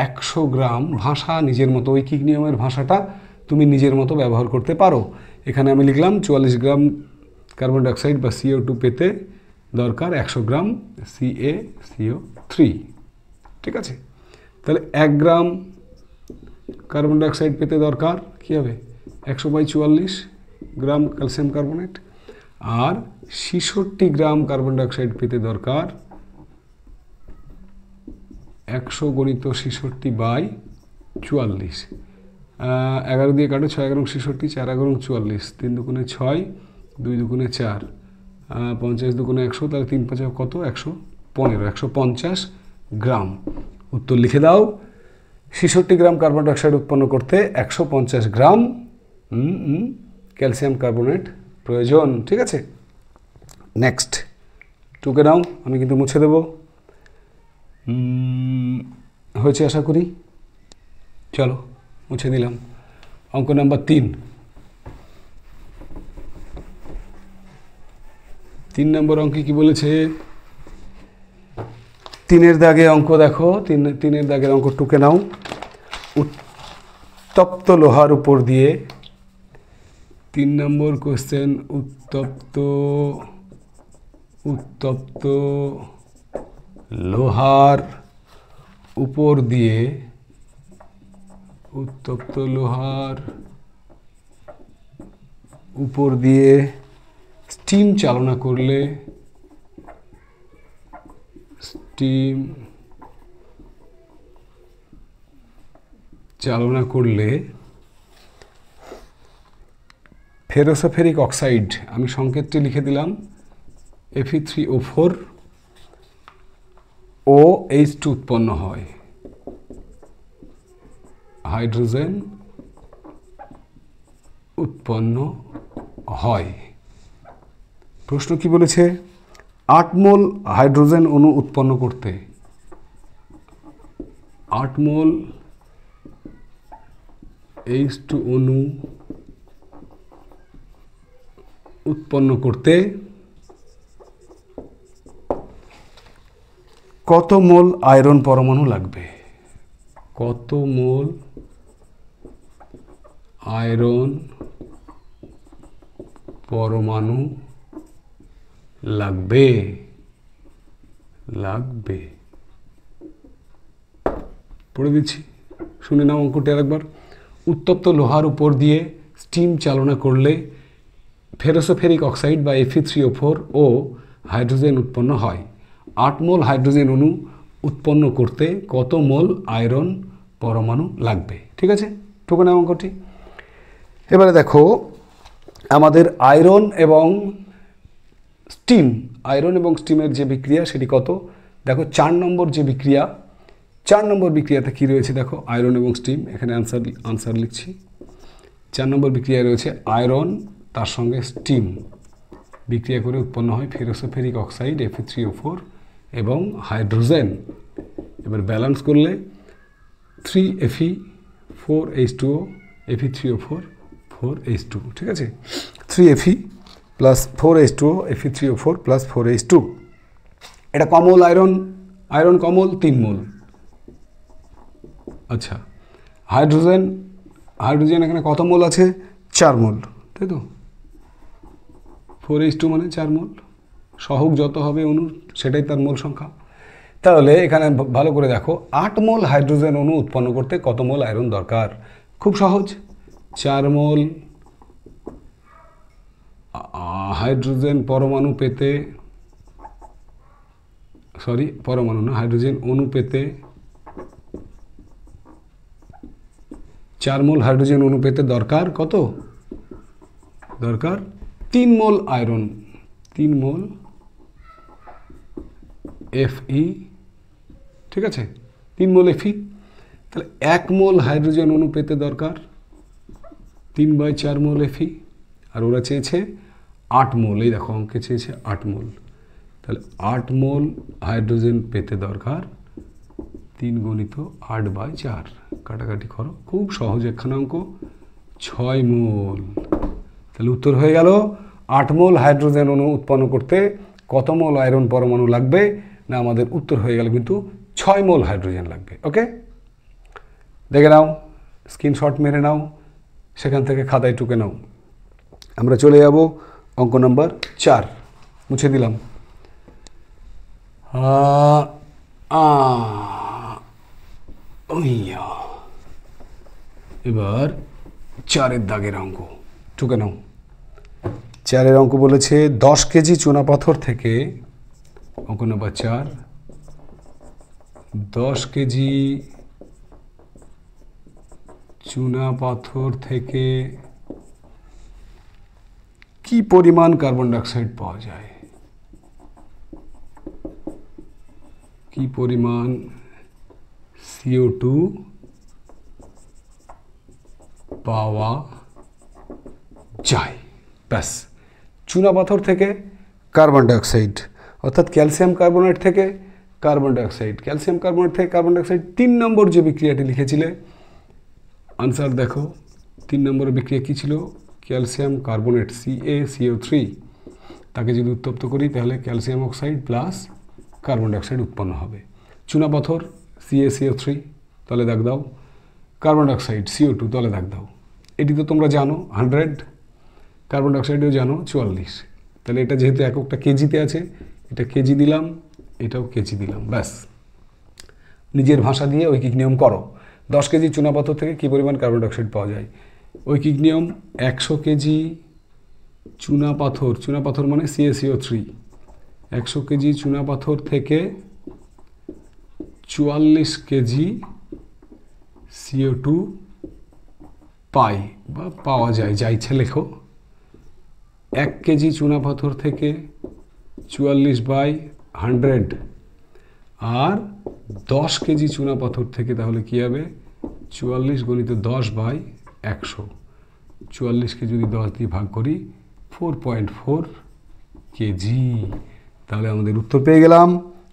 100 গ্রাম। ভাষা নিজের মতো, ঐকিক নিয়মের ভাষাটা তুমি নিজের মতো ব্যবহার করতে পারো। এখানে আমি লিখলাম 44 গ্রাম কার্বন ডাইঅক্সাইড বা CO2 পেতে দরকার 100 গ্রাম CaCO3। ঠিক আছে, তাহলে 1 গ্রাম কার্বন ডাইঅক্সাইড পেতে দরকার কী হবে? 100/44 গ্রাম ক্যালসিয়াম কার্বনেট। আর 66 গ্রাম কার্বন ডাইঅক্সাইড পেতে দরকার 100 × 66/44। 11 দিয়ে কাটো, 6 × 66, 4 × 44, 3 × 6, 2 × 4, 50 × 100, তাহলে 3 × 5 কত? 115, 150 গ্রাম। উত্তর লিখে দাও। 66 গ্রাম কার্বন ডাইঅক্সাইড উৎপন্ন করতে 150 গ্রাম ক্যালসিয়াম কার্বনেট প্রয়োজন। ঠিক আছে, নেক্সট টুকে নাও, আমি কিন্তু মুছে দেব। হয়েছে আশা করি, চলো মুছে দিলাম। অঙ্ক নাম্বার 3। 3 নম্বর অঙ্কে কি বলেছে? 3-এর দাগে অঙ্ক দেখো, 3-এর দাগের অঙ্ক টুকে নাও। উত্তপ্ত লোহার উপর দিয়ে, 3 নম্বর কোশ্চেন, উত্তপ্ত লোহার উপর দিয়ে, উত্তপ্ত লোহার উপর দিয়ে স্টিম চালনা করলে, ফেরোসোফেরিক অক্সাইড, আমি সংকেতটি লিখে দিলাম Fe3O4 ও H2 উৎপন্ন হয়, হাইড্রোজেন উৎপন্ন হয়। প্রশ্ন কি বলেছে? 8 মোল হাইড্রোজেন অণু উৎপন্ন করতে, 8 মোল H2 অণু উৎপন্ন করতে কত মোল আয়রন পরমাণু লাগবে? কত মোল আয়রন পরমাণু লাগবে? পড়ে দিচ্ছি, শুনে নাও অঙ্কটি আরেকবার। উত্তপ্ত লোহার উপর দিয়ে স্টিম চালনা করলে ফেরোসোফেরিক অক্সাইড বা Fe3O4 ও হাইড্রোজেন উৎপন্ন হয়। 8 মোল হাইড্রোজেন অণু উৎপন্ন করতে কত মোল আয়রন পরমাণু লাগবে? ঠিক আছে, টুকে নাও অঙ্কটি। এবারে দেখো আমাদের আয়রন এবং স্টিমের যে বিক্রিয়া সেটি কত? দেখো 4 নম্বর যে বিক্রিয়া, 4 নম্বর বিক্রিয়াতে কি রয়েছে দেখো, আয়রন এবং স্টিম। এখানে আনসার লিখছি। 4 নম্বর বিক্রিয়ায় রয়েছে আয়রন, তার সঙ্গে স্টিম বিক্রিয়া করে উৎপন্ন হয় ফেরোসোফেরিক অক্সাইড Fe3O4 এবং হাইড্রোজেন। এবার ব্যালেন্স করলে 3Fe4H2O, Fe3O4, 4H2। ঠিক আছে, 3Fe plus 4H2O, Fe3O4 plus 4H2। এটা কমল আয়রন কমল 3 মোল। আচ্ছা, হাইড্রোজেন এখানে কত মোল আছে? 4 মোল, তাই তো। 4H2 মানে 4 মোল। সহগ যত হবে অণু সেটাই তার মোল সংখ্যা। তাহলে এখানে ভালো করে দেখো, 8 মোল হাইড্রোজেন অণু উৎপন্ন করতে কত মোল আয়রন দরকার? খুব সহজ, 4 মোল হাইড্রোজেন পরমাণু পেতে, হাইড্রোজেন অণু পেতে 4 মোল হাইড্রোজেন অণু পেতে দরকার কত? দরকার 3 মোল আয়রন, 3 মোল Fe। ঠিক আছে, 3 মোল Fe। তাহলে 1 মোল হাইড্রোজেন অণু পেতে দরকার 3/4 মোল Fe। আর ওরা চেয়েছে 8 মোল, এই দেখো অঙ্কে চেয়েছে 8 মোল। তাহলে 8 মোল হাইড্রোজেন পেতে দরকার 3 গুণিত 8/4, কাটাকাটি করো, খুব সহজ একখানা অঙ্ক, 6 মোল। তাহলে উত্তর হয়ে গেল 8 মোল হাইড্রোজেন অণু উৎপন্ন করতে কত মোল আয়রন পরমাণু লাগবে, না আমাদের উত্তর হয়ে গেল কিন্তু 6 মোল হাইড্রোজেন লাগবে। ওকে, দেখে নাও, স্ক্রিনশট মেরে নাও, সেখান থেকে খাতায় টুকে নাও। আমরা চলে যাব অঙ্ক নাম্বার 4, মুছে দিলাম। এবার 4-এর দাগের অঙ্ক টুকে নাও। 4-এর অঙ্ক বলেছে 10 কেজি চুনাপাথর থেকে, অঙ্ক নাম্বার 4, 10 কেজি চুনাপাথর থেকে কি পরিমাণ কার্বন ডাইঅক্সাইড পাওয়া যায়, কি পরিমাণ CO2 পাওয়া যায়। ব্যাস, চুনাপাথর থেকে কার্বন ডাইঅক্সাইড, অর্থাৎ ক্যালসিয়াম কার্বনেট থেকে কার্বন ডাইঅক্সাইড, ক্যালসিয়াম কার্বনেট থেকে কার্বন ডাইঅক্সাইড। 3 নম্বর যে বিক্রিয়াটি লিখেছিলে, আনসার দেখো, 3 নম্বরের বিক্রিয়া কী ছিল, ক্যালসিয়াম কার্বনেট CaCO3, তাকে যদি উত্তপ্ত করি তাহলে calcium oxide plus carbon dioxide উৎপন্ন হবে। চুনাপাথর CaCO3 তলে দাগ দাও, কার্বন ডাইঅক্সাইড CO2 তলে দাগ দাও। এটি তো তোমরা জানো 100, কার্বন ডাইঅক্সাইডও জানো 44। তাহলে এটা যেহেতু এককটা কেজিতে আছে, এটা কেজি দিলাম, এটাও কেজি দিলাম। ব্যাস, নিজের ভাষা দিয়ে ঐকিক নিয়ম করো। 10 কেজি চুনাপাথর থেকে কী পরিমাণ কার্বন ডাইঅক্সাইড পাওয়া যায়, ঐকিক নিয়ম 100 কেজি চুনাপাথর, চুনাপাথর মানে CaCO3, 100 কেজি চুনাপাথর থেকে 44 কেজি CO2 পাই বা পাওয়া যায়, যা ইচ্ছে লেখো। 1 কেজি চুনাপাথর থেকে 44/100, আর 10 কেজি চুনাপাথর থেকে তাহলে কী হবে, 44 গুণিত 10/100, 44কে যদি 10 দিয়ে ভাগ করি 4.4 কেজি। তাহলে আমাদের উত্তর পেয়ে গেলাম।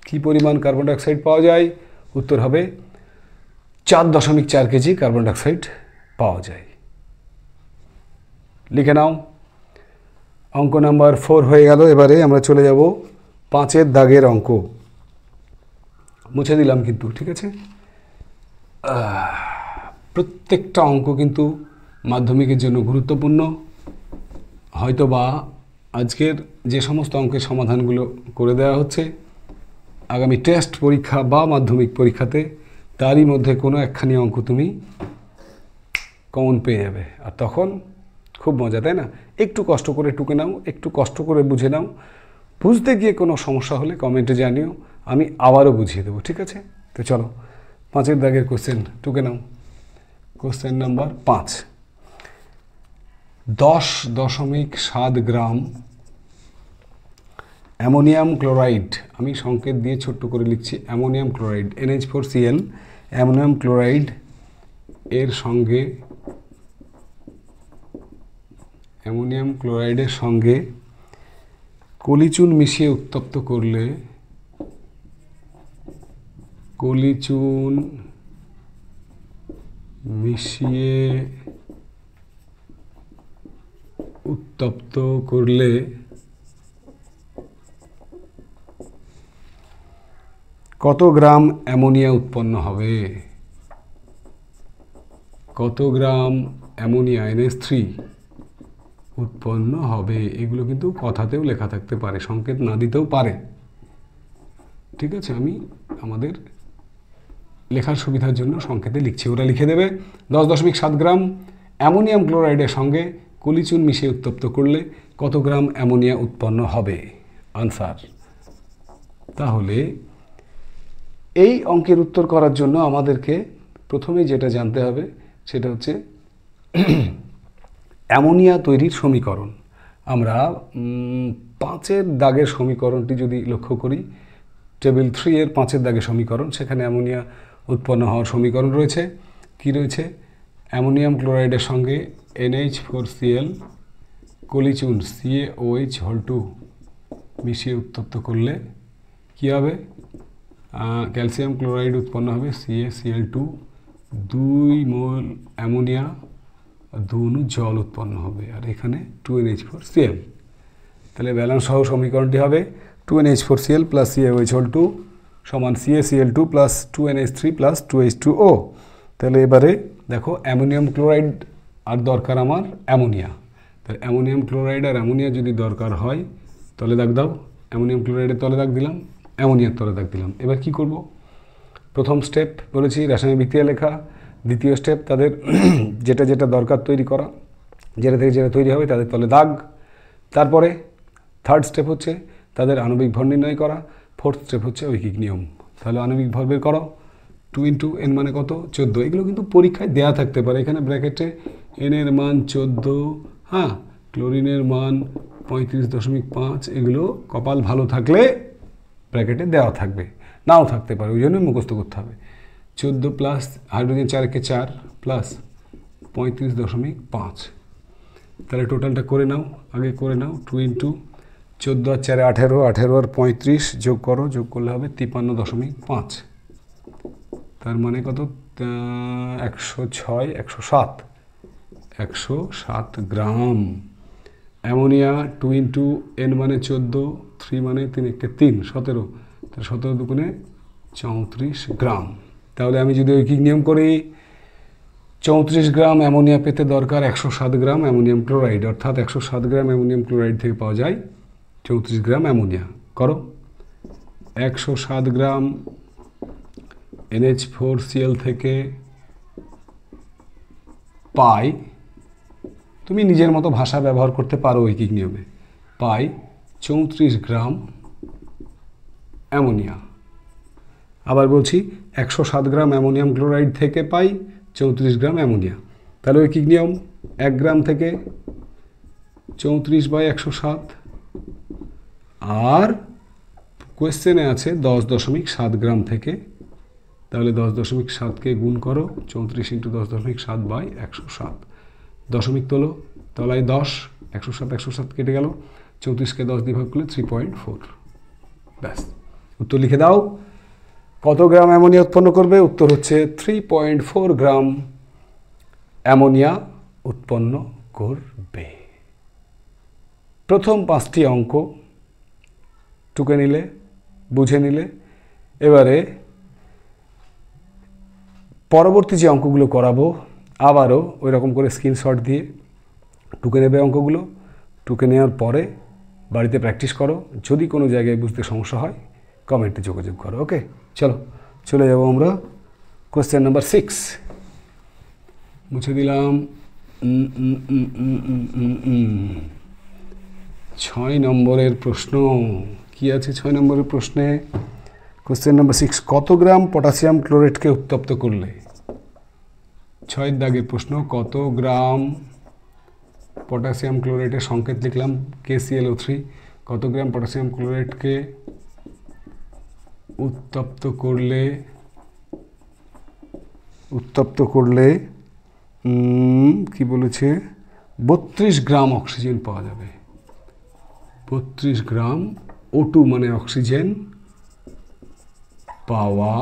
কি পরিমাণ কার্বন ডাইঅক্সাইড পাওয়া যায়, উত্তর হবে 4.4 কেজি কার্বন ডাইঅক্সাইড পাওয়া যায়। লিখে নাও, অঙ্ক নাম্বার 4 হয়ে গেল। এবারে আমরা চলে যাব 5-এর দাগের অঙ্ক, মুছে দিলাম কিন্তু, ঠিক আছে। প্রত্যেকটা অঙ্ক কিন্তু মাধ্যমিকের জন্য গুরুত্বপূর্ণ। হয়তোবা আজকের যে সমস্ত অঙ্কের সমাধানগুলো করে দেওয়া হচ্ছে, আগামী টেস্ট পরীক্ষা বা মাধ্যমিক পরীক্ষাতে তারই মধ্যে কোনো একখানি অঙ্ক তুমি কমন পেয়ে যাবে, আর তখন খুব মজা, তাই না? একটু কষ্ট করে টুকে নাও, একটু কষ্ট করে বুঝে নাও। বুঝতে গিয়ে কোনো সমস্যা হলে কমেন্টে জানিও, আমি আবারও বুঝিয়ে দেবো, ঠিক আছে? তো চলো 5-এর দাগের কোশ্চেন টুকে নাও। Question number 5, 10.7 gram ammonium chloride, আমি সংকেত দিয়ে ছোট্ট করে লিখছি, ammonium chloride NH4Cl, ammonium chloride এর সঙ্গে, অ্যামোনিয়াম ক্লোরাইডের সঙ্গে কলিচুন মিশিয়ে উত্তপ্ত করলে, কলিচুন মিশিয়ে উত্তপ্ত করলে কত গ্রাম অ্যামোনিয়া উৎপন্ন হবে, কত গ্রাম অ্যামোনিয়া NH3 উৎপন্ন হবে। এগুলো কিন্তু কথাতেও লেখা থাকতে পারে, সংকেত না দিতেও পারে, ঠিক আছে? আমি আমাদের লেখার সুবিধার জন্য সংকেতে লিখছি, ওরা লিখে দেবে 10.7 গ্রাম অ্যামোনিয়াম ক্লোরাইডের সঙ্গে কলিচুন মিশিয়ে উত্তপ্ত করলে কত গ্রাম অ্যামোনিয়া উৎপন্ন হবে, আনসার। তাহলে এই অঙ্কের উত্তর করার জন্য আমাদেরকে প্রথমেই যেটা জানতে হবে সেটা হচ্ছে অ্যামোনিয়া তৈরির সমীকরণ। আমরা 5-এর দাগের সমীকরণটি যদি লক্ষ্য করি, টেবিল 3-এর 5-এর দাগের সমীকরণ, সেখানে অ্যামোনিয়া উৎপন্ন হওয়ার সমীকরণ রয়েছে। কি রয়েছে? অ্যামোনিয়াম ক্লোরাইডের সঙ্গে NH4Cl কলিচুন CaOH2 মিশিয়ে উত্তপ্ত করলে কী হবে? ক্যালসিয়াম ক্লোরাইড উৎপন্ন হবে CaCl2, 2 মোল অ্যামোনিয়া, 2 অণু জল উৎপন্ন হবে, আর এখানে 2NH4Cl। তাহলে ব্যালেন্স সহ সমীকরণটি হবে 2NH4Cl প্লাস CaOH2 সমান CaCl2 plus 2NH3 plus 2H2O। তাহলে এবারে দেখো অ্যামোনিয়াম ক্লোরাইড আর দরকার আমার অ্যামোনিয়া, তাহলে অ্যামোনিয়াম ক্লোরাইড আর অ্যামোনিয়া যদি দরকার হয় তলে দাগ দাও, অ্যামোনিয়াম ক্লোরাইডের তলে দাগ দিলাম, অ্যামোনিয়ার তলে দাগ দিলাম। এবার কি করব? প্রথম স্টেপ বলেছি রাসায়নিক বিক্রিয়া লেখা, দ্বিতীয় স্টেপ তাদের যেটা যেটা দরকার তৈরি করা, যেটা থেকে যেটা তৈরি হবে তাদের তলে দাগ, তারপরে থার্ড স্টেপ হচ্ছে তাদের আণবিক ভর নির্ণয় করা, ফোর্থ স্টেপ হচ্ছে ঐকিক নিয়ম। তাহলে আণবিক ভর বের করো, 2 × n মানে কত 14, এগুলো কিন্তু পরীক্ষায় দেয়া থাকতে পারে, এখানে ব্র্যাকেটে n এর মান 14, হ্যাঁ, ক্লোরিনের মান 35.5, এগুলো কপাল ভালো থাকলে ব্র্যাকেটে দেওয়া থাকবে, নাও থাকতে পারে, ওই জন্য মুখস্থ করতে হবে। 14 প্লাস হাইড্রোজেন 4 × 4 প্লাস 35.5, তাহলে টোটালটা করে নাও, আগে করে নাও। 2 × 14 আর 4 18, 18 আর 35 যোগ করো, যোগ করলে হবে 53.5, তার মানে কত 106, 107 গ্রাম অ্যামোনিয়া। 2 × n মানে 14, 3 মানে 3 × 3 17, তাহলে 17 দুগুণে 34 গ্রাম। তাহলে আমি যদি ঐকিক নিয়ম করি 34 গ্রাম অ্যামোনিয়া পেতে দরকার 107 গ্রাম অ্যামোনিয়াম ক্লোরাইড, অর্থাৎ 107 গ্রাম অ্যামোনিয়াম ক্লোরাইড থেকে পাওয়া যায় 34 গ্রাম অ্যামোনিয়া। করো, 107 গ্রাম NH4Cl থেকে পাই, তুমি নিজের মতো ভাষা ব্যবহার করতে পারো ঐকিক নিয়মে, পাই 34 গ্রাম অ্যামোনিয়া। আবার বলছি 107 গ্রাম অ্যামোনিয়াম ক্লোরাইড থেকে পাই 34 গ্রাম অ্যামোনিয়া। তাহলে ঐকিক নিয়ম 1 গ্রাম থেকে 34/107, আর কোয়েশ্চেনে আছে 10.7 গ্রাম থেকে, তাহলে 10.7কে গুণ করো, 34 × 10.7/107, দশমিক তোলো, তলায় 10, 107 কেটে গেল, 34কে 10 দিয়ে ভাগ করলে 3.4, ব্যাস উত্তর লিখে দাও। কত গ্রাম অ্যামোনিয়া উৎপন্ন করবে? উত্তর হচ্ছে 3.4 গ্রাম অ্যামোনিয়া উৎপন্ন করবে। প্রথম 5টি অঙ্ক টুকে নিলে, বুঝে নিলে, এবারে পরবর্তী যে অঙ্কগুলো করাবো আবারও ওই রকম করে স্ক্রিনশট দিয়ে টুকে নেবে অঙ্কগুলো, টুকে নেওয়ার পরে বাড়িতে প্র্যাকটিস করো, যদি কোনো জায়গায় বুঝতে সমস্যা হয় কমেন্টে যোগাযোগ করো। ওকে, চলো চলে যাব আমরা কোয়েশ্চেন নাম্বার 6, মুছে দিলাম। 6 নম্বরের প্রশ্ন কি আছে? 6 নম্বরের প্রশ্নে কোয়েশ্চেন নাম্বার 6, কত গ্রাম পটাশিয়াম ক্লোরেটকে উত্তপ্ত করলে? 6 দাগের প্রশ্ন, কত গ্রাম পটাশিয়াম ক্লোরেটের সংকেত লিখলাম KClO3, কত গ্রাম পটাশিয়াম ক্লোরেটকে উত্তপ্ত করলে কি বলেছে 32 গ্রাম অক্সিজেন পাওয়া যাবে। 32 গ্রাম O2 মানে অক্সিজেন পাওয়া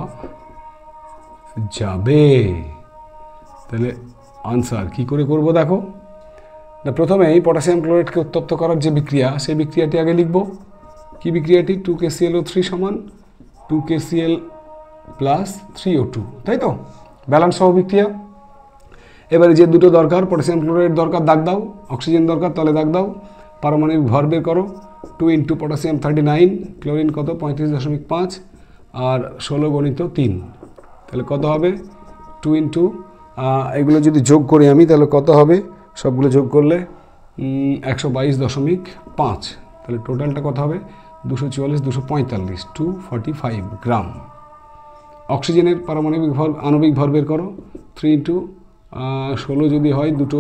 যাবে। তাহলে আনসার কি করে করব দেখো না, প্রথমেই পটাশিয়াম ক্লোরাইডকে উত্তপ্ত করার যে বিক্রিয়া, সেই বিক্রিয়াটি আগে লিখব। কি বিক্রিয়াটি? 2KClO3 সমান 2KCl প্লাস 3O2, তাই তো, ব্যালেন্স সহ বিক্রিয়া। এবারে যে দুটো দরকার, পটাশিয়াম ক্লোরাইড দরকার দাগ দাও, অক্সিজেন দরকার তলে দাগ দাও, পারমাণবিক ভর বের করো। 2 × পটাশিয়াম 39, ক্লোরিন কত 35.5, আর 16 × 3, তাহলে কত হবে 2 × এগুলো যদি যোগ করি আমি তাহলে কত হবে, সবগুলো যোগ করলে 122.5, তাহলে টোটালটা কত হবে 244, 245, 245 গ্রাম। অক্সিজেনের পারমাণবিক ভর আণবিক ভর বের করো। 3 × 16 যদি হয়, দুটো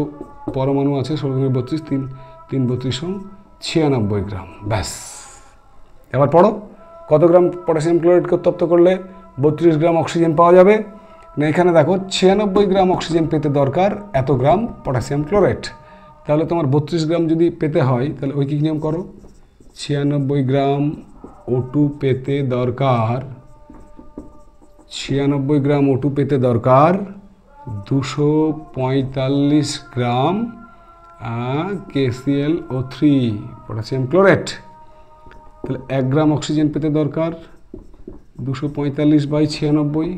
পরমাণু আছে, 16 × 32, 3 32 96 গ্রাম। ব্যাস, এবার পড়ো কত গ্রাম পটাশিয়াম ক্লোরাইডকে উত্তপ্ত করলে 32 গ্রাম অক্সিজেন পাওয়া যাবে। না, এখানে দেখো 96 গ্রাম অক্সিজেন পেতে দরকার এত গ্রাম পটাশিয়াম ক্লোরাইড, তাহলে তোমার 32 গ্রাম যদি পেতে হয় তাহলে ঐকিক নিয়ম করো। 96 গ্রাম O2 পেতে দরকার 96 গ্রাম O2 পেতে দরকার 245 গ্রাম KClO3 পটাশিয়াম ক্লোরেট। তাহলে 1 গ্রাম অক্সিজেন পেতে দরকার 245/96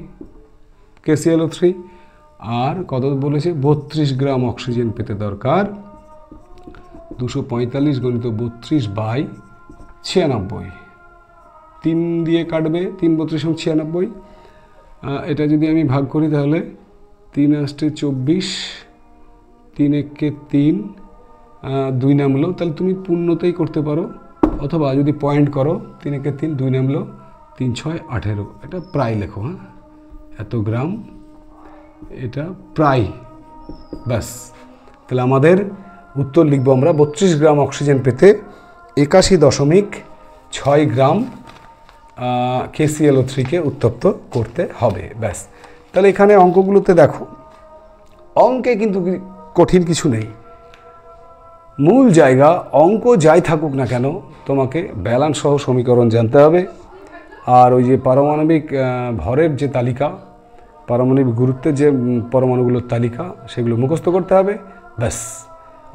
KClO3, আর কত বলেছে 32 গ্রাম অক্সিজেন পেতে দরকার 245 × 32/96। 3 দিয়ে কাটবে, 3 32 96। এটা যদি আমি ভাগ করি তাহলে 3 8 24, 3 1 3, 2 নামলো। তাহলে তুমি পূর্ণতেই করতে পারো, অথবা যদি পয়েন্ট করো 3 1 3, 2 নামলো, 3 6 18। এটা প্রায় লেখো, হ্যাঁ, এত গ্রাম, এটা প্রায়, ব্যাস। তাহলে আমাদের উত্তর লিখবো আমরা 32 গ্রাম অক্সিজেন পেতে 81.6 গ্রাম KClO3কে উত্তপ্ত করতে হবে, ব্যাস। তাহলে এখানে অঙ্কগুলোতে দেখো, অঙ্কে কিন্তু কঠিন কিছু নেই। মূল জায়গা অঙ্ক যাই থাকুক না কেন, তোমাকে ব্যালান্স সহ সমীকরণ জানতে হবে। আর ওই যে পারমাণবিক ভরের যে তালিকা, পারমাণবিক গুরুত্বের যে পরমাণুগুলোর তালিকা, সেগুলো মুখস্থ করতে হবে, ব্যাস।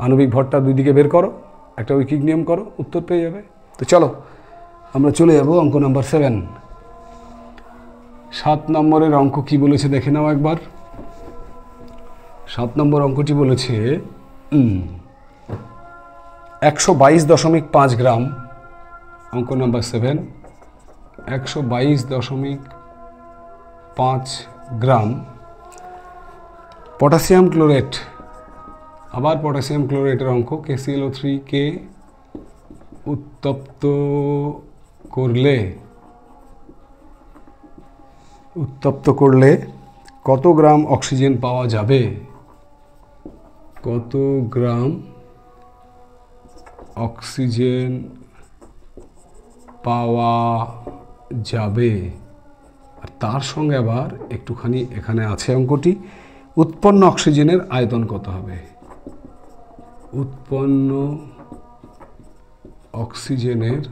আণবিক ভরটা দুই দিকে বের করো, একটা ঐকিক নিয়ম করো, উত্তর পেয়ে যাবে। তো চলো আমরা চলে যাব অঙ্ক নাম্বার 7। 7 নম্বরের অঙ্ক কি বলেছে দেখে নাও একবার। 7 নম্বর অঙ্কটি বলেছে 122.5 গ্রাম, অঙ্ক নাম্বার 7, 122.5 গ্রাম পটাশিয়াম ক্লোরেট, আবার পটাশিয়াম ক্লোরেটের অঙ্ক, KClO3কে উত্তপ্ত করলে কত গ্রাম অক্সিজেন পাওয়া যাবে? কত গ্রাম অক্সিজেন পাওয়া যাবে? আর তার সঙ্গে আবার একটুখানি এখানে আছে অঙ্কটি, উৎপন্ন অক্সিজেনের আয়তন কত হবে? উৎপন্ন অক্সিজেনের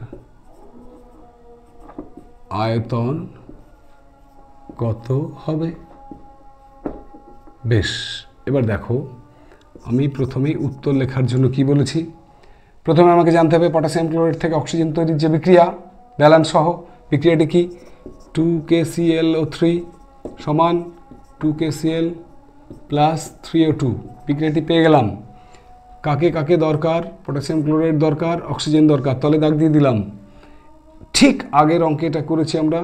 আয়তন কত হবে? বেশ, এবার দেখো, আমি প্রথমেই উত্তর লেখার জন্য কি বলেছি, প্রথমে আমাকে জানতে হবে পটাশিয়াম ক্লোরাইড থেকে অক্সিজেন তৈরির যে বিক্রিয়া, ব্যালান্স সহ বিক্রিয়াটি কি? 2 KClO3 সমান 2 KCl প্লাস 3O2, বিক্রিয়াটি পেয়ে গেলাম। কাকে কাকে দরকার? পটাশিয়াম ক্লোরাইড দরকার, অক্সিজেন দরকার, তলে দাগ দিয়ে দিলাম। ঠিক আগের অঙ্কে এটা করেছি আমরা,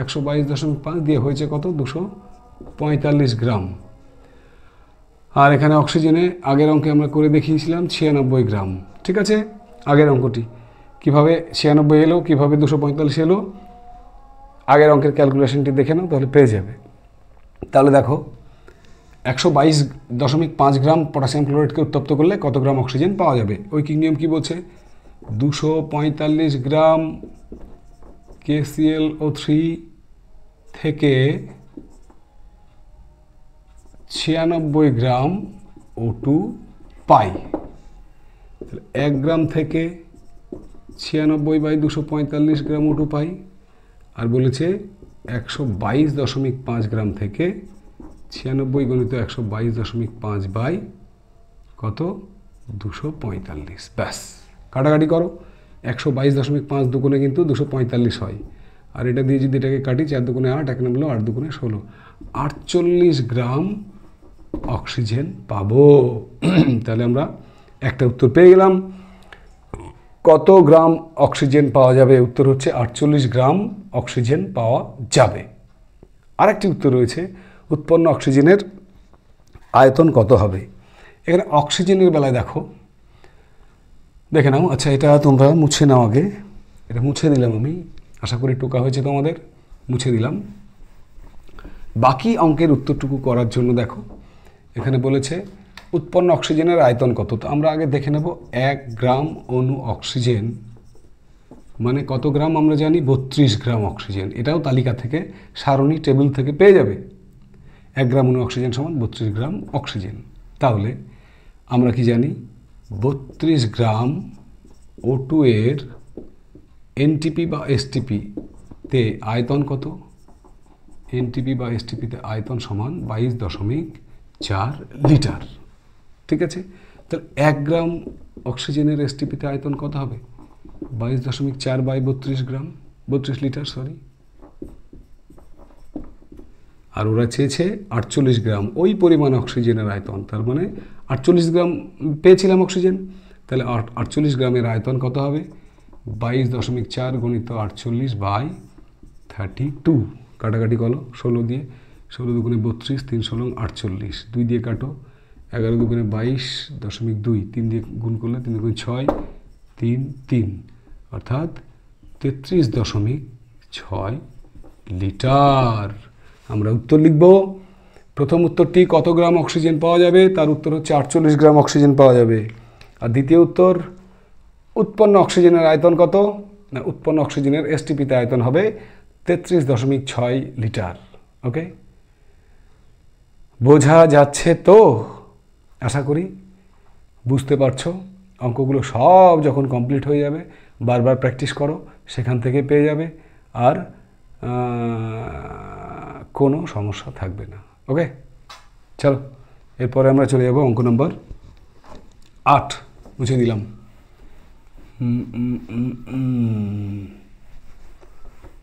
122.5 দিয়ে হয়েছে কত? 245 গ্রাম। আর এখানে অক্সিজেনে আগের অঙ্কে আমরা করে দেখিয়েছিলাম 96 গ্রাম। ঠিক আছে, আগের অঙ্কটি কিভাবে 96 এলো, কিভাবে 245 এলো, আগের অঙ্কের ক্যালকুলেশনটি দেখে নাও, তাহলে পেয়ে যাবে। তাহলে দেখো, 122.5 গ্রাম পটাশিয়াম ক্লোরাইডকে উত্তপ্ত করলে কত গ্রাম অক্সিজেন পাওয়া যাবে? ঐকিক নিয়ম কি বলছে? 245 গ্রাম KClO3 থেকে 96 গ্রাম O2 পাই। 1 গ্রাম থেকে 96/245 গ্রাম O2 পাই। আর বলেছে 122.5 গ্রাম থেকে 96 × 122.5 বাই কত? 245। ব্যাস, কাটাকাটি করো, 122.5 দুগুণে কিন্তু 245 হয়। আর এটা দিয়ে যদি এটাকে কাটি, 4 দুগুণে 8, 1 নামলো 8 দুগুণে 16, 48 গ্রাম অক্সিজেন পাবো। তাহলে আমরা একটা উত্তর পেয়ে গেলাম। কত গ্রাম অক্সিজেন পাওয়া যাবে? উত্তর হচ্ছে 48 গ্রাম অক্সিজেন পাওয়া যাবে। আরেকটি উত্তর রয়েছে, উৎপন্ন অক্সিজেনের আয়তন কত হবে? এখানে অক্সিজেনের বেলায় দেখে নাও। আচ্ছা, এটা তোমরা মুছে নাও আগে, এটা মুছে দিলাম আমি, আশা করি টোকা হয়েছে তোমাদের, মুছে দিলাম। বাকি অঙ্কের উত্তরটুকু করার জন্য দেখো, এখানে বলেছে উৎপন্ন অক্সিজেনের আয়তন কত। তো আমরা আগে দেখে নেব 1 গ্রাম অণু অক্সিজেন মানে কত গ্রাম আমরা জানি, 32 গ্রাম অক্সিজেন। এটাও তালিকা থেকে, সারণী টেবিল থেকে পেয়ে যাবে। 1 গ্রাম অণু অক্সিজেন সমান 32 গ্রাম অক্সিজেন। তাহলে আমরা কি জানি, 32 গ্রাম O2 এর NTP বা STP তে আয়তন কত? এনটিপি বা এসটিপিতে আয়তন সমান 22.4 লিটার। ঠিক আছে, তাহলে 1 গ্রাম অক্সিজেনের এসটিপিতে আয়তন কত হবে? 22.4 বাই 32 গ্রাম, 32 লিটার সরি। আর ওরা চেয়েছে 48 গ্রাম, ওই পরিমাণ অক্সিজেনের আয়তন, তার মানে 48 গ্রাম পেয়েছিলাম অক্সিজেন, তাহলে 48 গ্রামের আয়তন কত হবে? 22.4 গুণিত 48 বাই 32, কাটাকাটি করো 16 দিয়ে, 16 দুগুণে 32, 3 16 48, 2 দিয়ে কাটো, 11 দুগুণে 22.2, 3 দিয়ে গুণ করলে 3 দুগুণে 6, 3 3, অর্থাৎ 33.6 লিটার। আমরা উত্তর লিখব। প্রথম উত্তরটি কত গ্রাম অক্সিজেন পাওয়া যাবে, তার উত্তর হচ্ছে 48 গ্রাম অক্সিজেন পাওয়া যাবে। আর দ্বিতীয় উত্তর, উৎপন্ন অক্সিজেনের আয়তন কত না, উৎপন্ন অক্সিজেনের এসটিপিতে আয়তন হবে 33.6 লিটার। ওকে, বোঝা যাচ্ছে তো? আশা করি বুঝতে পারছো। অঙ্কগুলো সব যখন কমপ্লিট হয়ে যাবে বারবার প্র্যাকটিস করো, সেখান থেকে পেয়ে যাবে, আর কোনো সমস্যা থাকবে না। ওকে, চলো এরপরে আমরা চলে যাব অঙ্ক নম্বর 8, মুছে দিলাম।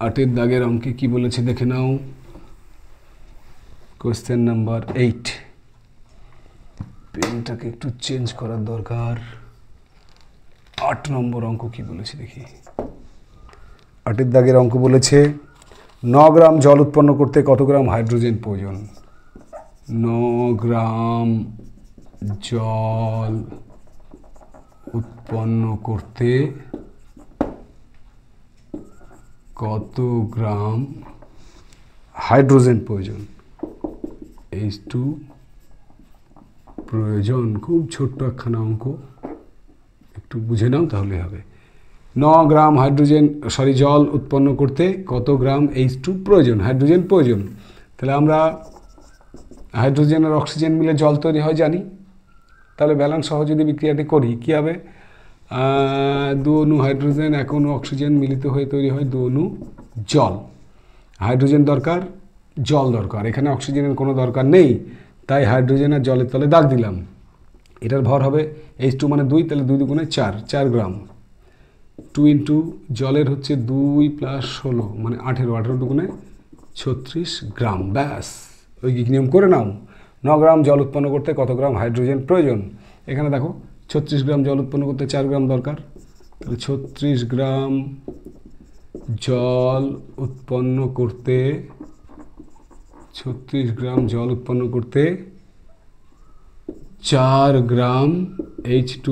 8-এর দাগের অঙ্কে কি বলেছে দেখে নাও। কোয়েশ্চেন নাম্বার 8, পেনটাকে একটু চেঞ্জ করার দরকার। 8 নম্বর অঙ্ক কি বলেছে দেখি। 8-এর দাগের অঙ্ক বলেছে 9 গ্রাম জল উৎপন্ন করতে কত গ্রাম হাইড্রোজেন প্রয়োজন? 9 গ্রাম জল উৎপন্ন করতে কত গ্রাম হাইড্রোজেন প্রয়োজন? H2 প্রয়োজন। খুব ছোট্ট একখানা অঙ্ক, একটু বুঝে নাও তাহলে হবে। 9 গ্রাম জল উৎপন্ন করতে কত গ্রাম H2 প্রয়োজন, হাইড্রোজেন প্রয়োজন। তাহলে আমরা হাইড্রোজেন আর অক্সিজেন মিলে জল তৈরি হয় জানি, তাহলে ব্যালেন্স সহ যদি বিক্রিয়াটি করি কী হবে? 2 অণু হাইড্রোজেন 1 অণু অক্সিজেন মিলিত হয়ে তৈরি হয় 2 অণু জল। হাইড্রোজেন দরকার, জল দরকার, এখানে অক্সিজেনের কোনো দরকার নেই, তাই হাইড্রোজেন আর জলের তলে দাগ দিলাম। এটার ভর হবে H2 মানে 2, তাহলে 2 দুগুণে 4 গ্রাম। 2 ইন্টু জলের হচ্ছে 2 + 16 মানে 18, 18 দুগুণে 36 গ্রাম। ব্যাস, ওই কি নিয়ম করে নাও। 9 গ্রাম জল উৎপন্ন করতে কত গ্রাম হাইড্রোজেন প্রয়োজন? এখানে দেখো 36 গ্রাম জল উৎপন্ন করতে 4 গ্রাম দরকার, তাহলে 36 গ্রাম জল উৎপন্ন করতে 4 গ্রাম H2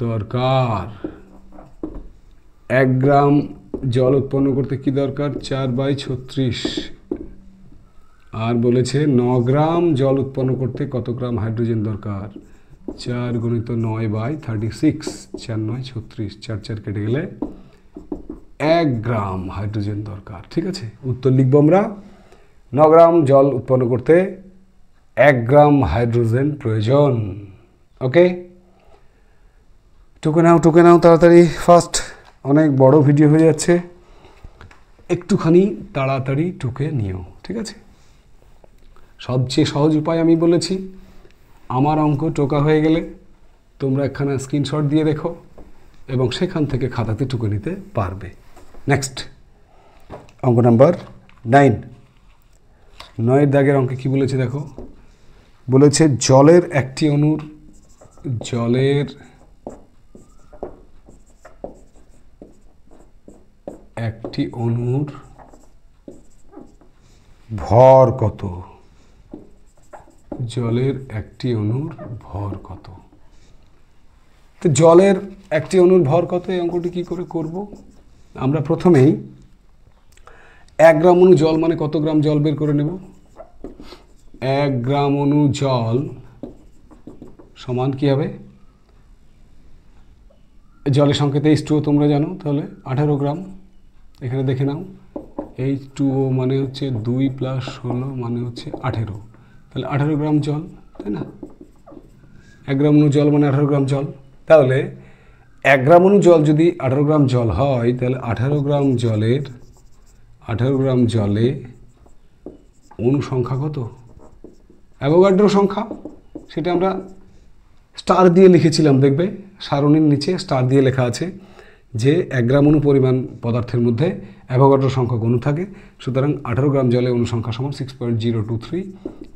দরকার। 1 গ্রাম জল উৎপন্ন করতে কি দরকার? 4/36। আর বলেছে 9 গ্রাম জল উৎপন্ন করতে কত গ্রাম হাইড্রোজেন দরকার? 4 গুণিত 9/36, 4 9 36, 4 4 কেটে গেলে 1 গ্রাম হাইড্রোজেন দরকার। ঠিক আছে, উত্তর লিখব আমরা। 9 গ্রাম জল উৎপন্ন করতে 1 গ্রাম হাইড্রোজেন প্রয়োজন। ওকে, টুকে নাও তাড়াতাড়ি, ফার্স্ট অনেক বড় ভিডিও হয়ে যাচ্ছে, একটুখানি তাড়াতাড়ি টুকে নিও। ঠিক আছে, সবচেয়ে সহজ উপায় আমি বলেছি, আমার অঙ্ক টোকা হয়ে গেলে তোমরা একখানা স্ক্রিনশট দিয়ে রেখো এবং সেখান থেকে খাতাতে টুকে নিতে পারবে। নেক্সট অঙ্ক নাম্বার 9, 9-এর দাগের অঙ্কে কি বলেছে দেখো। বলেছে জলের একটি অণুর ভর কত? জলের একটি অণুর ভর কত? তো জলের একটি অণুর ভর কত, এই অঙ্কটি কী করে করব? আমরা প্রথমেই 1 গ্রাম অণু জল মানে কত গ্রাম জল বের করে নেব। 1 গ্রাম অণু জল সমান কী হবে? জলের সংকেত H2O তোমরা জানো, তাহলে 18 গ্রাম। এখানে দেখে নাও, H2O মানে হচ্ছে 2 + 16 মানে হচ্ছে 18, তাহলে 18 গ্রাম জল, তাই না? 1 গ্রাম অণু জল মানে 18 গ্রাম জল। তাহলে 1 গ্রাম অণু জল যদি 18 গ্রাম জল হয়, তাহলে 18 গ্রাম জলে অণু সংখ্যা কত? অ্যাভোগাড্রো সংখ্যা, সেটা আমরা স্টার দিয়ে লিখেছিলাম, দেখবে সারণীর নিচে স্টার দিয়ে লেখা আছে যে 1 গ্রাম অণু পরিমাণ পদার্থের মধ্যে অ্যাভোগাড্রো সংখ্যক অণু থাকে। সুতরাং 18 গ্রাম জলে অণু সংখ্যা সমান 6.023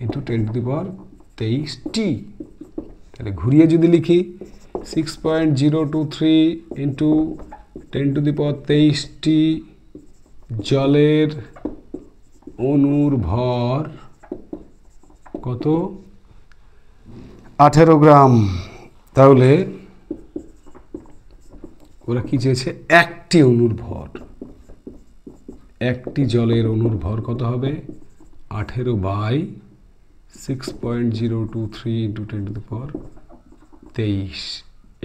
ইন্টু 10⁻23টি। তাহলে ঘুরিয়ে যদি লিখি 6.023 ইন্টু 10⁻23টি জলের অণুর ভর কত? 18 গ্রাম। তাহলে ওরা কি চেয়েছে? একটি অণুর ভর, একটি জলের অণুর ভর কত হবে? 18/6.023 ইন্টু 10⁻23।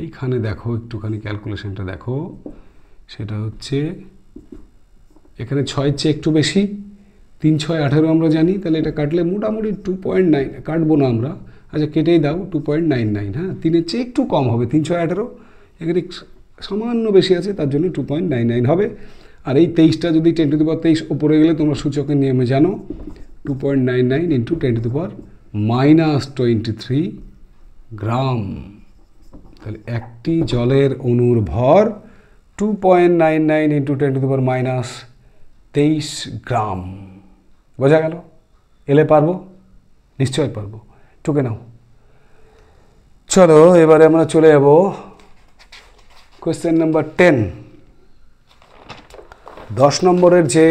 এইখানে দেখো একটুখানি ক্যালকুলেশনটা দেখো, সেটা হচ্ছে এখানে 6-এর চেয়ে একটু বেশি, 3 × 6 = 18 আমরা জানি। তাহলে এটা কাটলে মোটামুটি 2.9, কাটবো না আমরা, আচ্ছা কেটেই দাও, 2.99। হ্যাঁ, 3-এর চেয়ে একটু কম হবে, 3 × 6 = 18, এখানে সামান্য বেশি আছে, তার জন্য 2.99 হবে। আর এই 23টা যদি 10⁻23 ওপরে গেলে তোমরা সূচকের নিয়মে জানো 2.99 ইন্টু 10⁻23 গ্রাম। তাহলে একটি জলের অণুর ভর 2.99 ইন্টু 10⁻23 গ্রাম। বোঝা গেল? এলে পারবো? নিশ্চয় পারবো, টুকে নাও। চলো এবারে আমরা চলে যাব কোয়েশ্চেন নাম্বার 10। 10 নম্বরের যে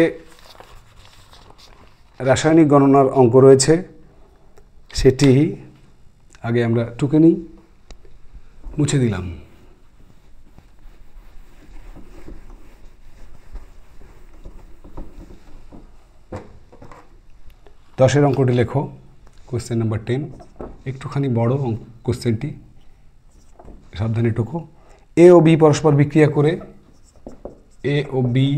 রাসায়নিক গণনার অঙ্ক রয়েছে সেটি আগে আমরা টুকে নিই, মুছে দিলাম। দশের অঙ্কটি লেখো, কোয়েশ্চেন নাম্বার 10, একটুখানি বড় কোয়েশ্চেনটি, সাবধানে টুকো। এ ও বি পরস্পর বিক্রিয়া করে, এ ও বি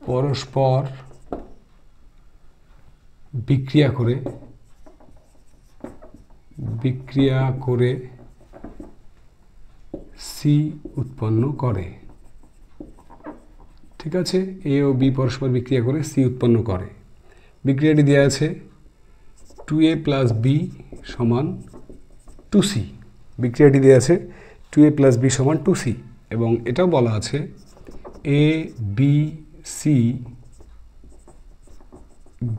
পরস্পর বিক্রিয়া করে সি উৎপন্ন করে। ঠিক আছে, এ ও বি পরস্পর বিক্রিয়া করে সি উৎপন্ন করে। বিক্রিয়াটি দেওয়া আছে 2a + b = 2c। বিক্রিয়াটি দেওয়া আছে 2a + b = 2c, এবং এটাও বলা আছে এ বি সি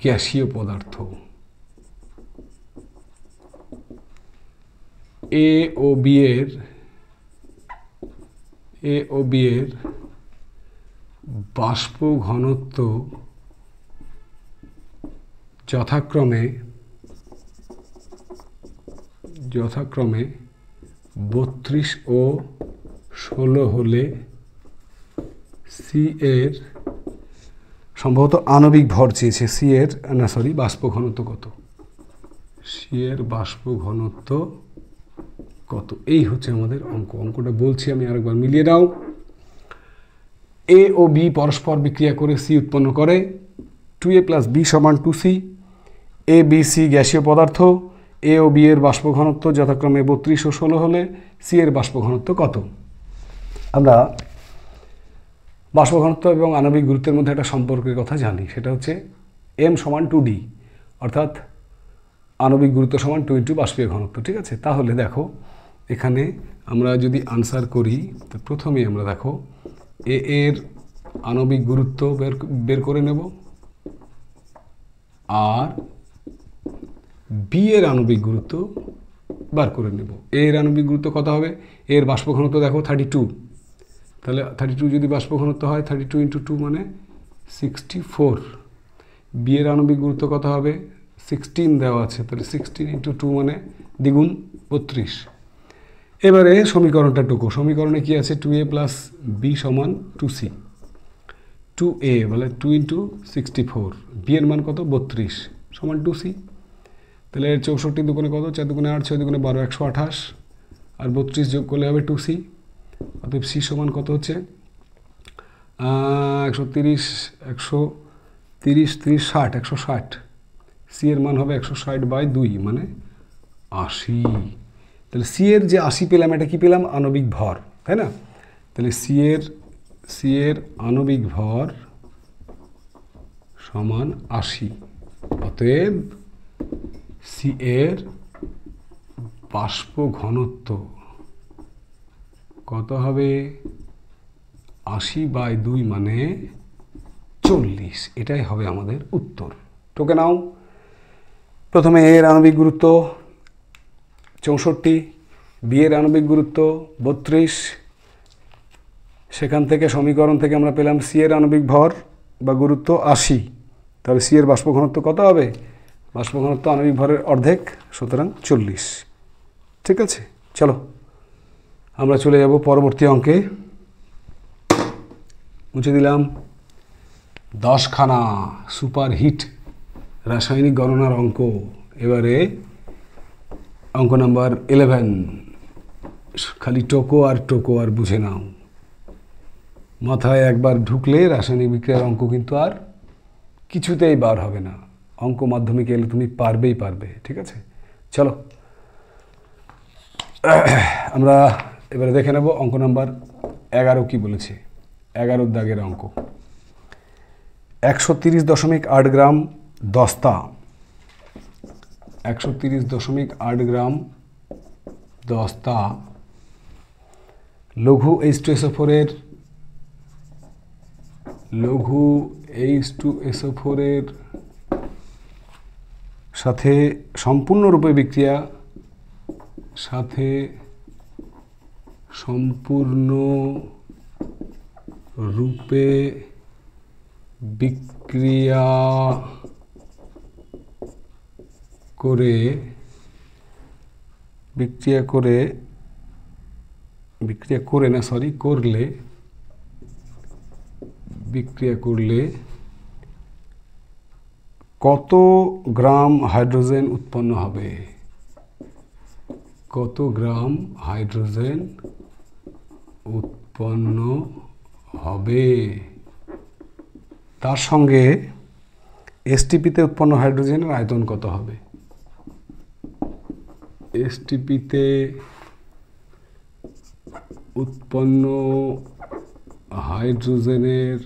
গ্যাসীয় পদার্থ। এ ও বি এর বাষ্প ঘনত্ব যথাক্রমে 32 ও 16 হলে সি এর সম্ভবত আণবিক ভর চেয়েছে, বাষ্প ঘনত্ব কত? সি এর বাষ্প ঘনত্ব কত? এই হচ্ছে আমাদের অঙ্কটা বলছি আমি আরেকবার, মিলিয়ে নাও। এ ও বি পরস্পর বিক্রিয়া করে সি উৎপন্ন করে, 2a + b = 2c। A B C গ্যাসীয় পদার্থ, এ ও বি এর বাষ্প ঘনত্ব যথাক্রমে 32 ও 16 হলে সি এর বাষ্প ঘনত্ব কত? আমরা বাষ্প ঘনত্ব এবং আণবিক গুরুত্বের মধ্যে একটা সম্পর্কের কথা জানি, সেটা হচ্ছে m = 2d, অর্থাৎ আণবিক গুরুত্ব সমান 2 × বাষ্পীয় ঘনত্ব। ঠিক আছে, তাহলে দেখো এখানে আমরা যদি আনসার করি, তো প্রথমেই আমরা দেখো এ এর আণবিক গুরুত্ব বের করে নেব, আর বি এর আণবিক গুরুত্ব বার করে নেব। এ এর আণবিক গুরুত্ব কত হবে? এর বাষ্প ঘনত্ব দেখো 32, তাহলে 32 যদি বাষ্প ঘনত্ব হয় 32 × 2 মানে 64। বি এর আণবিক গুরুত্ব কত হবে? 16 দেওয়া আছে, তাহলে 16 × 2 মানে দ্বিগুণ 32। এবারে সমীকরণটা টুকু, সমীকরণে কি আছে? 2a + b = 2c। 2a বলে 2 × 64, b এর মান কত? 32 = 2c। তাহলে 64 দুগুণে কত? 4 দুগুণে 8, 6 দুগুণে 12, 128, আর 32 যোগ করলে হবে 2c। অতএব c সমান কত হচ্ছে? 130, 130, 60, 160। সি এর মান হবে 160/2 মানে 80। তাহলে সি এর যে 80 পেলাম, এটা কি পেলাম? আণবিক ভর, তাই না? তাহলে সি এর আণবিক ভর = সমান 80। অতএব সি এর বাষ্প ঘনত্ব কত হবে? 80/2 মানে 40। এটাই হবে আমাদের উত্তর। টোকে নাও। প্রথমে এ এর আণবিক গুরুত্ব 64, বি এর আণবিক গুরুত্ব 32, সেখান থেকে সমীকরণ থেকে আমরা পেলাম সি এর আণবিক ভর বা গুরুত্ব 80। তাহলে সি এর বাষ্প ঘনত্ব কত হবে? বাষ্প ঘনত্ব আণবিক ভরের অর্ধেক, সুতরাং 40। ঠিক আছে, চলো আমরা চলে যাব পরবর্তী অঙ্কে। মুছে দিলাম। 10খানা সুপারহিট রাসায়নিক গণনার অঙ্ক। এবারে অঙ্ক নাম্বার 11। খালি টোকো আর বুঝে নাও। মাথায় একবার ঢুকলে রাসায়নিক বিক্রিয়ার অঙ্ক কিন্তু আর কিছুতেই বার হবে না। অঙ্ক মাধ্যমিকে এলে তুমি পারবেই পারবে। ঠিক আছে, চলো আমরা এবারে দেখে নেব অঙ্ক নাম্বার 11 কি বলেছে। 11 দাগের অঙ্ক। 130.8 গ্রাম দস্তা, 130.8 গ্রাম দস্তা লঘু H2SO4 এর সাথে সম্পূর্ণরূপে বিক্রিয়া করলে কত গ্রাম হাইড্রোজেন উৎপন্ন হবে? কত গ্রাম হাইড্রোজেন উৎপন্ন হবে? তার সঙ্গে এসটিপিতে উৎপন্ন হাইড্রোজেনের আয়তন কত হবে? এসটিপিতে উৎপন্ন হাইড্রোজেনের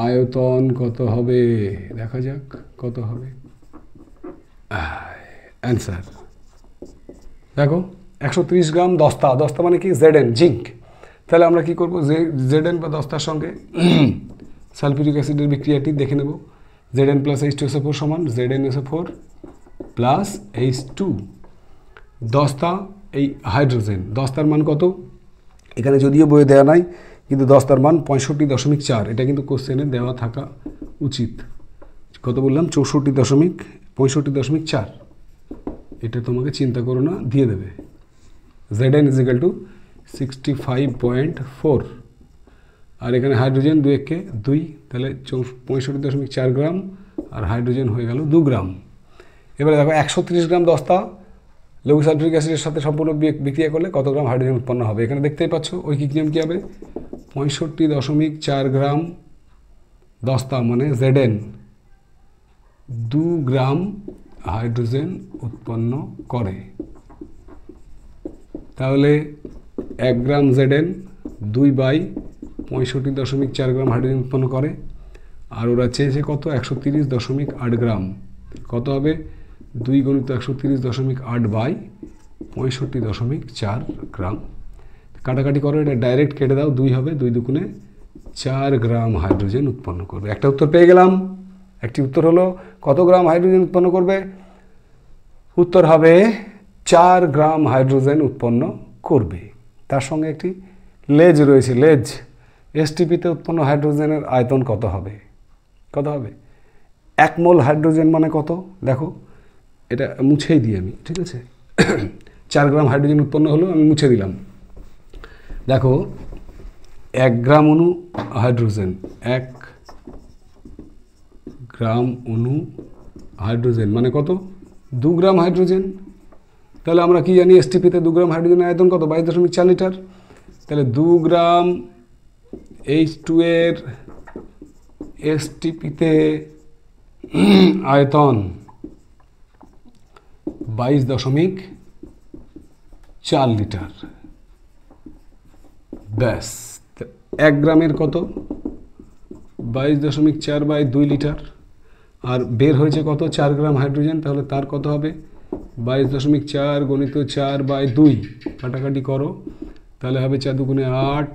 আয়তন কত হবে? দেখা যাক কত হবে। অ্যান্সার দেখো, 130 গ্রাম দস্তা। দস্তা মানে কি? Zn, zinc. তাহলে আমরা কি করব? Zn বা দস্তার সঙ্গে সালফিউরিক অ্যাসিডের বিক্রিয়াটি দেখে নেব। Zn প্লাস H2SO4 সমান ZnSO4 প্লাস H2। দস্তা এই হাইড্রোজেন, দস্তার মান কত? এখানে যদিও বইয়ে দেওয়া নাই, কিন্তু দস্তার মান 65.4। এটা কিন্তু কোশ্চেনে দেওয়া থাকা উচিত। কত বললাম? 65.4। এটা তোমাকে চিন্তা করো না, দিয়ে দেবে। Zn = 65.4। আর এখানে হাইড্রোজেন 2 × 2, তাহলে 65.4 গ্রাম, আর হাইড্রোজেন হয়ে গেল 2 গ্রাম। এবারে দেখো 130 গ্রাম দস্তা লঘু সালফিউরিক অ্যাসিডের সাথে সম্পূর্ণ বিক্রিয়া করলে কত গ্রাম হাইড্রোজেন উৎপন্ন হবে? এখানে দেখতেই পাচ্ছ ঐকিক নিয়ম কী হবে? 65.4 গ্রাম দস্তা মানে Zn 2 গ্রাম হাইড্রোজেন উৎপন্ন করে। তাহলে 1 গ্রাম Zn 2/65.4 গ্রাম হাইড্রোজেন উৎপন্ন করে। আর ওরা চেয়েছে কত? 130.8 গ্রাম। কত হবে? 2 × 130.8/65.4 গ্রাম। কাটাকাটি করো, এটা ডাইরেক্ট কেটে দাও, 2 হবে। 2 দুগুণে 4 গ্রাম হাইড্রোজেন উৎপন্ন করবে। একটা উত্তর পেয়ে গেলাম। একটি উত্তর হলো কত গ্রাম হাইড্রোজেন উৎপন্ন করবে? উত্তর হবে 4 গ্রাম হাইড্রোজেন উৎপন্ন করবে। তার সঙ্গে একটি লেজ রয়েছে, লেজ। এসটিপিতে উৎপন্ন হাইড্রোজেনের আয়তন কত হবে? কত হবে? 1 মোল হাইড্রোজেন মানে কত? দেখো, এটা মুছেই দিই আমি। ঠিক আছে, 4 গ্রাম হাইড্রোজেন উৎপন্ন হলো, আমি মুছে দিলাম। দেখো, 1 গ্রাম অণু হাইড্রোজেন, 1 গ্রাম অণু হাইড্রোজেন মানে কত? 2 গ্রাম হাইড্রোজেন। তাহলে আমরা কি জানি? এসটিপিতে 2 গ্রাম হাইড্রোজেনের আয়তন কত? 22.4 লিটার। তাহলে 2 গ্রাম H2 এর এসটিপিতে আয়তন 22.4 লিটার। ব্যাস, 1 গ্রামের কত? 22.4/2 লিটার, আর বের হয়েছে কত 4 গ্রাম হাইড্রোজেন, তাহলে তার কত হবে 22.4 গুণিত 4/2, কাটাকাটি করো, তাহলে হবে 4 দুগুণে 8,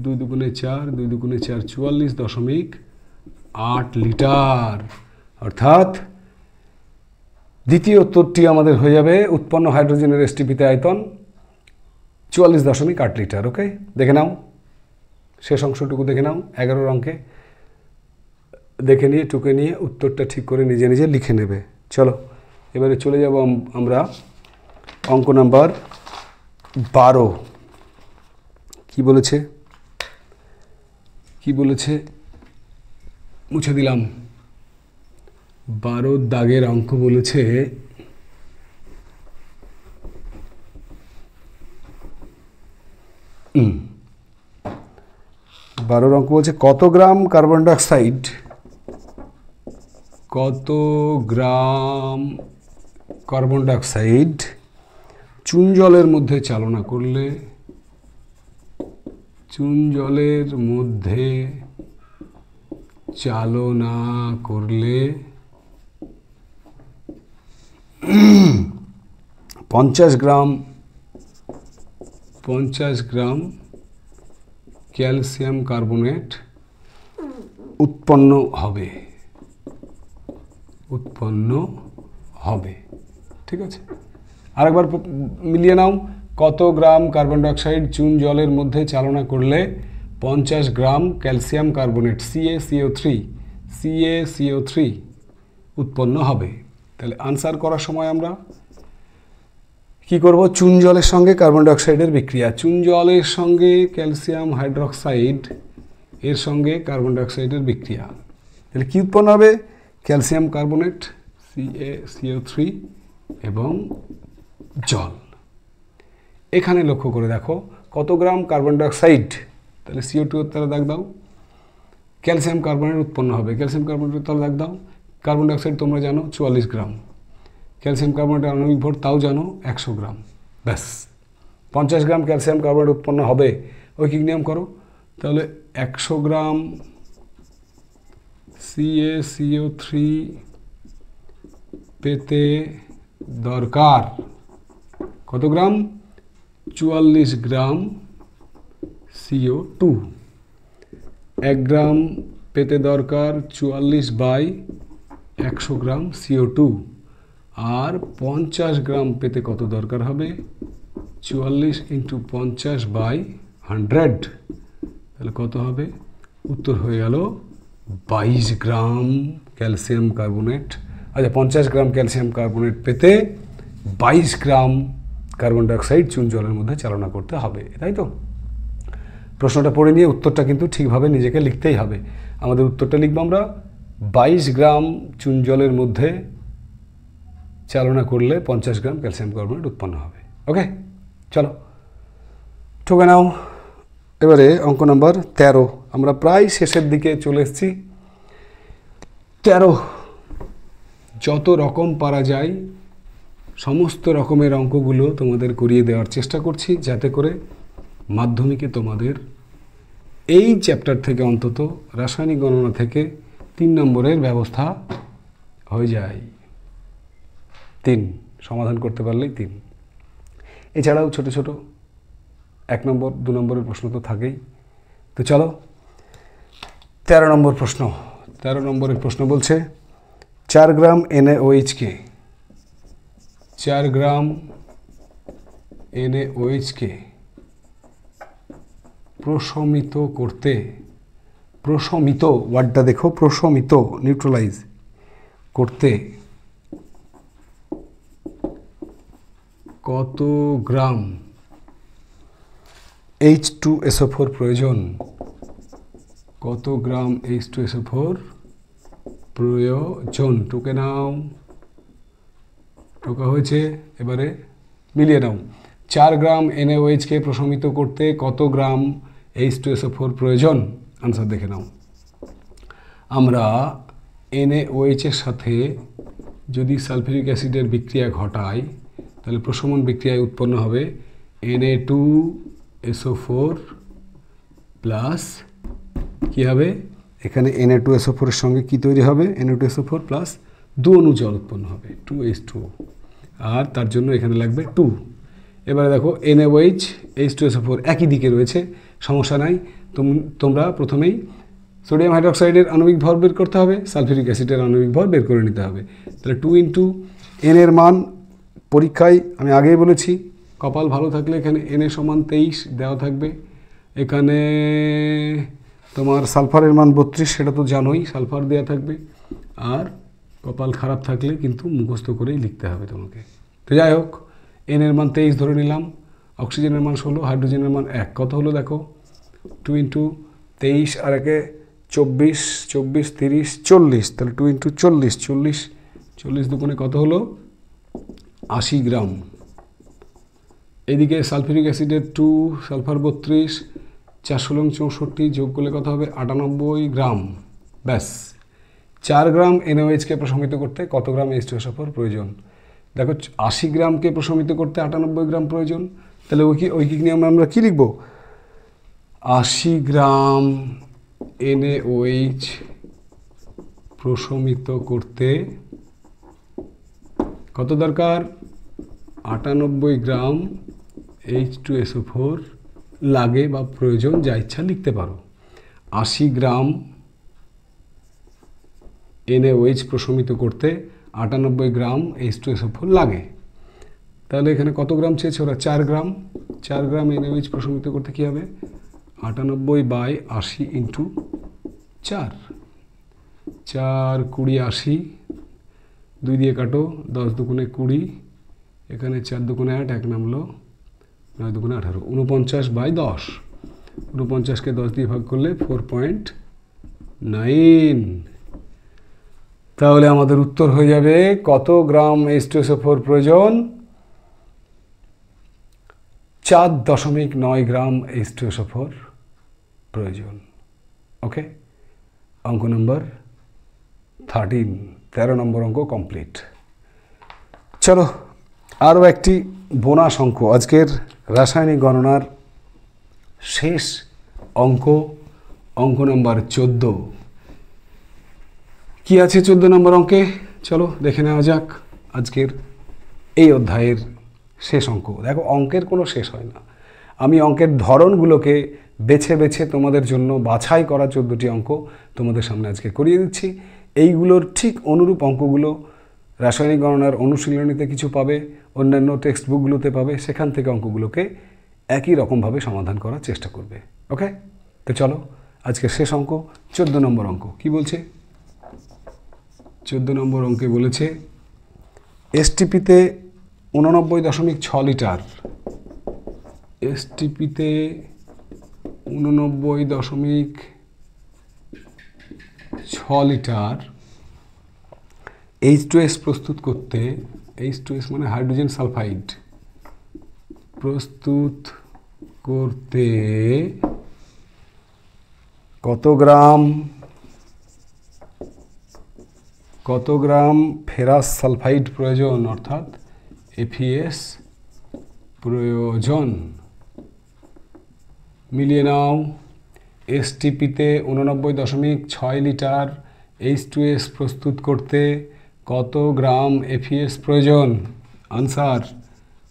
2 দুগুণে 4, 2 দুগুণে 4 44.8 লিটার। অর্থাৎ দ্বিতীয় উত্তরটি আমাদের হয়ে যাবে উৎপন্ন হাইড্রোজেনের এসটিপিতে আয়তন 44.8 লিটার। ওকে, দেখে নাও শেষ অংশটুকু, দেখে নাও 11 অঙ্কে দেখে নিয়ে টুকে নিয়ে উত্তরটা ঠিক করে নিজে নিজে লিখে নেবে। চলো এবারে চলে যাব আমরা অঙ্ক নাম্বার 12। কি বলেছে মুছে দিলাম। 12 দাগের অঙ্ক বলেছে কত গ্রাম কার্বন ডাইঅক্সাইড চুন জলের মধ্যে চালনা করলে 50 গ্রাম ক্যালসিয়াম কার্বনেট উৎপন্ন হবে। ঠিক আছে, আরেকবার মিলিয়ে নাও। কত গ্রাম কার্বন ডাইঅক্সাইড চুন জলের মধ্যে চালনা করলে 50 গ্রাম ক্যালসিয়াম কার্বনেট CaCO3 উৎপন্ন হবে। তাহলে আনসার করার সময় আমরা কি করব, চুন জলের সঙ্গে কার্বন ডাইঅক্সাইডের বিক্রিয়া, চুন জলের সঙ্গে ক্যালসিয়াম হাইড্রোক্সাইড এর সঙ্গে কার্বন ডাইঅক্সাইডের বিক্রিয়া, তাহলে কি উৎপন্ন হবে, ক্যালসিয়াম কার্বনেট CaCO3 এবং জল। এখানে লক্ষ্য করে দেখো কত গ্রাম কার্বন ডাইঅক্সাইড, তাহলে CO2 তারা দাগ দাও, ক্যালসিয়াম কার্বনেট উৎপন্ন হবে, ক্যালসিয়াম কার্বনেট তারা দাগ দাও। কার্বন ডাইঅক্সাইড তোমরা জানো 44 গ্রাম, ক্যালসিয়াম কার্বনেটের আণবিক ভর তাও জানো 100 গ্রাম। ব্যাস 50 গ্রাম ক্যালসিয়াম কার্বনেট উৎপন্ন হবে, ঐকিক নিয়ম করো, তাহলে 100 গ্রাম CaCO3 পেতে দরকার কত গ্রাম, 44 গ্রাম CO2। 1 গ্রাম পেতে দরকার 44/100 গ্রাম CO2, আর 50 গ্রাম পেতে কত দরকার হবে, 44 × 50/100, তাহলে কত হবে, উত্তর হয়ে গেল 22 গ্রাম ক্যালসিয়াম কার্বনেট। আচ্ছা, 50 গ্রাম ক্যালসিয়াম কার্বনেট পেতে 22 গ্রাম কার্বন ডাইঅক্সাইড চুন জলের মধ্যে চালনা করতে হবে, তাই তো? প্রশ্নটা পড়ে নিয়ে উত্তরটা কিন্তু ঠিকভাবে নিজেকে লিখতেই হবে। আমাদের উত্তরটা লিখবো আমরা 22 গ্রাম চুন জলের মধ্যে চালনা করলে 50 গ্রাম ক্যালসিয়াম কার্বনেট উৎপন্ন হবে। ওকে, চলো ঠোকে নাও। এবারে অঙ্ক নাম্বার 13, আমরা প্রায় শেষের দিকে চলে এসেছি। 13, যত রকম পারা যায় সমস্ত রকমের অঙ্কগুলো তোমাদের করিয়ে দেওয়ার চেষ্টা করছি, যাতে করে মাধ্যমিকে তোমাদের এই চ্যাপ্টার থেকে অন্তত রাসায়নিক গণনা থেকে 3 নম্বরের ব্যবস্থা হয়ে যায়। 3 সমাধান করতে পারলেই 3। এছাড়াও ছোট ছোট 1 নম্বর 2 নম্বরের প্রশ্ন তো থাকেই। তো চলো 13 নম্বর প্রশ্ন। 13 নম্বরের প্রশ্ন বলছে 4 গ্রাম NaOH কে 4 গ্রাম NaOH কে প্রশমিত করতে, প্রশমিত ওয়ার্ডটা দেখো, প্রশমিত নিউট্রালাইজ করতে কত গ্রাম H2SO4 প্রয়োজন, কত গ্রাম H2SO4 প্রয়োজন। টুকে নাও, টোকা হয়েছে, এবারে মিলিয়ে নাও। 4 গ্রাম NaOH কে প্রশমিত করতে কত গ্রাম H2SO4 প্রয়োজন, আনসার দেখে নাও। আমরা NaOH এর সাথে যদি সালফিউরিক অ্যাসিডের বিক্রিয়া ঘটাই, তাহলে প্রশমন বিক্রিয়ায় উৎপন্ন হবে Na2SO4 প্লাস কী হবে এখানে Na2SO4 এর সঙ্গে কি তৈরি হবে, Na2SO4 প্লাস 2 অণু জল উৎপন্ন হবে 2H2O, আর তার জন্য এখানে লাগবে 2। এবারে দেখো NaOH H2SO4 একই দিকে রয়েছে, সমস্যা নাই। তোমরা প্রথমেই সোডিয়াম হাইড্রোক্সাইডের আণবিক ভর বের করতে হবে, সালফিউরিক অ্যাসিডের আণবিক ভর বের করে নিতে হবে। তাহলে 2 ইন্টু N এর মান পরীক্ষায় আমি আগেই বলেছি, কপাল ভালো থাকলে এখানে Na সমান 23 দেওয়া থাকবে। এখানে তোমার সালফারের মান 32, সেটা তো জানোই, সালফার দেওয়া থাকবে। আর কপাল খারাপ থাকলে কিন্তু মুখস্থ করেই লিখতে হবে তোমাকে। তো যাই হোক, N এর মান 23 ধরে নিলাম, অক্সিজেনের মান 16, হাইড্রোজেনের মান 1। কত হলো দেখো, 2 ইন্টু 23 আর 1 24, 24 30 40, তাহলে 2 ইন্টু 40, 40 দুগুণে কত হলো 80 গ্রাম। এইদিকে সালফিউরিক অ্যাসিডের 2, সালফার 32, 4 × 64 যোগ করলে কত হবে 98 গ্রাম। ব্যাস, 4 গ্রাম NaOH-কে প্রশমিত করতে কত গ্রাম H2SO4 প্রয়োজন? দেখো 80 গ্রামকে প্রশমিত করতে 98 গ্রাম প্রয়োজন। তাহলে ঐকিক নিয়মে আমরা কী লিখব, 80 গ্রাম NaOH প্রশমিত করতে কত দরকার, 98 গ্রাম H2SO4 লাগে বা প্রয়োজন, যা ইচ্ছা লিখতে পারো। 80 গ্রাম NaOH প্রশমিত করতে 98 গ্রাম H2SO4 লাগে। তাহলে এখানে কত গ্রাম চেয়েছে ওরা, 4 গ্রাম। 4 গ্রাম NaOH প্রশমিত করতে কী হবে, 98/80 ইন্টু 4, 4 20 80, 2 দিয়ে কাটো, 10 দুগুণে 20, এখানে 4 দুগুণে 8, 1 নামলো, 9 দুগুণে 18, 49/10। 49কে 10 দিয়ে ভাগ করলে 4.9। তাহলে আমাদের উত্তর হয়ে যাবে কত গ্রাম H2SO4 প্রয়োজন, 4.9 গ্রাম H2SO4 প্রয়োজন। ওকে, অঙ্ক নম্বর 13 নম্বর অঙ্ক কমপ্লিট। চলো আরও একটি বোনাস অঙ্ক, আজকের রাসায়নিক গণনার শেষ অঙ্ক, অঙ্ক নম্বর 14। কি আছে 14 নম্বর অঙ্কে, চলো দেখে নেওয়া যাক আজকের এই অধ্যায়ের শেষ অঙ্ক। দেখো অঙ্কের কোনো শেষ হয় না, আমি অঙ্কের ধরনগুলোকে বেছে বেছে তোমাদের জন্য বাছাই করা 14টি অঙ্ক তোমাদের সামনে আজকে করিয়ে দিচ্ছি। এইগুলোর ঠিক অনুরূপ অঙ্কগুলো রাসায়নিক গণনার অনুশীলনীতে কিছু পাবে, অন্যান্য টেক্সট বুকগুলোতে পাবে, সেখান থেকে অঙ্কগুলোকে একই রকমভাবে সমাধান করার চেষ্টা করবে। ওকে, তো চলো আজকের শেষ অঙ্ক 14 নম্বর অঙ্ক কি বলছে। 14 নম্বর অঙ্কে বলেছে এসটিপিতে 89.6 লিটার, এসটিপিতে 89.6 লিটার H2S প্রস্তুত করতে, H2S মানে হাইড্রোজেন সালফাইড, প্রস্তুত করতে কত গ্রাম ফেরাস সালফাইড প্রয়োজন, অর্থাৎ FeS প্রয়োজন। মিলিয়ে নাও, এসটিপিতে 89.6 লিটার H2S প্রস্তুত করতে কত গ্রাম FeS প্রয়োজন, আনসার।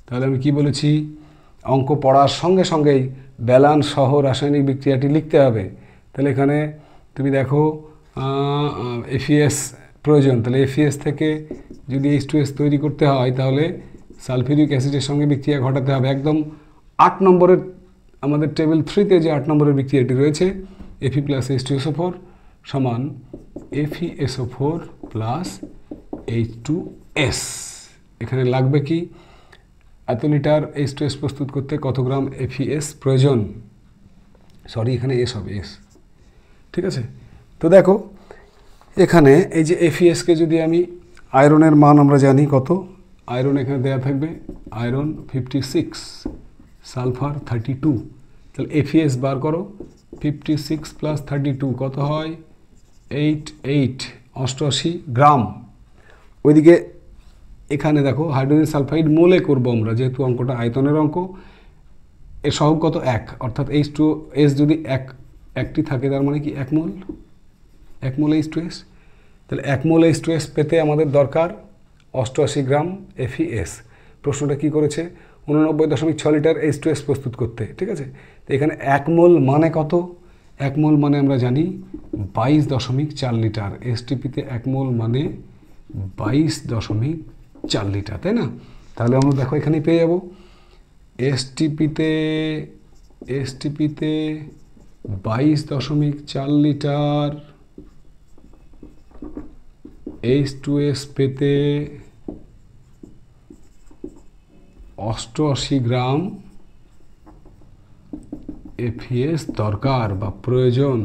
তাহলে আমি কি বলেছি, অঙ্ক পড়ার সঙ্গে সঙ্গেই ব্যালান্স সহ রাসায়নিক বিক্রিয়াটি লিখতে হবে। তাহলে এখানে তুমি দেখো FeS প্রয়োজন, তাহলে FeS থেকে যদি H2S তৈরি করতে হয় তাহলে সালফিউরিক অ্যাসিডের সঙ্গে বিক্রিয়া ঘটাতে হবে। একদম 8 নম্বরের আমাদের টেবিল 3-তে যে 8 নম্বরের বিক্রিয়াটি রয়েছে, Fe + H2SO4 সমান FeSO4 + H2S। এখানে লাগবে কি, এত লিটার H2S প্রস্তুত করতে কত গ্রাম FeS প্রয়োজন, সরি এখানে S হবে, S, ঠিক আছে। তো দেখো এখানে এই যে FeSকে যদি আমি, আয়রনের মান আমরা জানি কত, আয়রন এখানে দেওয়া থাকবে, আয়রন 56, সালফার 32, তাহলে FeS বার করো, 56 + 32 কত হয়, 88 গ্রাম। ওইদিকে এখানে দেখো হাইড্রোজেন সালফাইড মোলে করব আমরা, যেহেতু অঙ্কটা আয়তনের অঙ্ক, এর সহগ কত 1, অর্থাৎ H2S যদি একটি থাকে তার মানে কি 1 মোল, 1 মোল H2S। তাহলে 1 মোল H2S পেতে আমাদের দরকার 88 গ্রাম FeS। প্রশ্নটা কি করেছে? 89.6 লিটার H2S প্রস্তুত করতে, ঠিক আছে। তো এখানে 1 মোল মানে কত? 1 মোল মানে আমরা জানি 22.4 লিটার। এসটিপিতে 1 মোল মানে 22.4 লিটার, তাই না? তাহলে আমরা দেখো এখানে পেয়ে যাব এসটিপিতে 22.4 লিটার, H2S পেতে 88 গ্রাম FeS দরকার বা প্রয়োজন।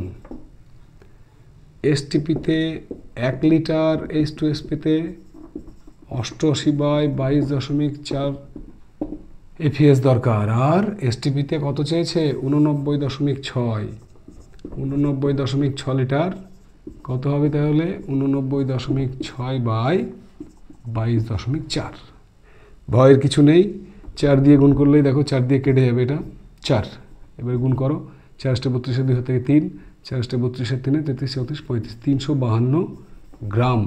এসটিপিতে 1 লিটার H2S পেতে 88/22.4 FeS দরকার। আর এসটিপিতে কত চেয়েছে? 89.6 লিটার। কত হবে তাহলে? 89.6/22.4। ভয়ের কিছু নেই, 4 দিয়ে গুণ করলেই দেখো 4 দিয়ে কেটে যাবে, এটা 4। এবার গুণ করো, 4 32 2 থেকে 3, 4 32 3 33 34 35, 352 গ্রাম।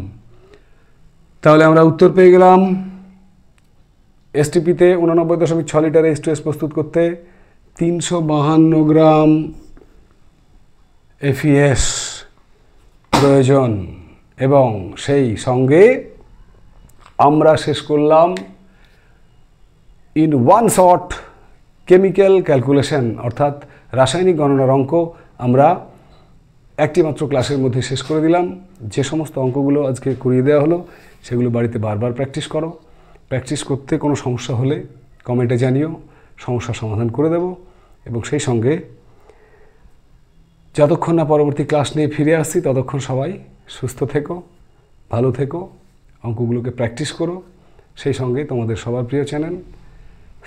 তাহলে আমরা উত্তর পেয়ে গেলাম এসটিপিতে 89.6 লিটার H2S প্রস্তুত করতে 352 গ্রাম FeS প্রয়োজন। এবং সেই সঙ্গে আমরা শেষ করলাম in one shot chemical calculation, অর্থাৎ রাসায়নিক গণনার অঙ্ক আমরা একটি মাত্র ক্লাসের মধ্যে শেষ করে দিলাম। যে সমস্ত অঙ্কগুলো আজকে করিয়ে দেওয়া হলো সেগুলো বাড়িতে বারবার প্র্যাকটিস করো। প্র্যাকটিস করতে কোনো সমস্যা হলে কমেন্টে জানিও, সমস্যার সমাধান করে দেব। এবং সেই সঙ্গে যতক্ষণ না পরবর্তী ক্লাস নিয়ে ফিরে আসছি ততক্ষণ সবাই সুস্থ থেকো, ভালো থেকো, অঙ্কগুলোকে প্র্যাকটিস করো। সেই সঙ্গে তোমাদের সবার প্রিয় চ্যানেল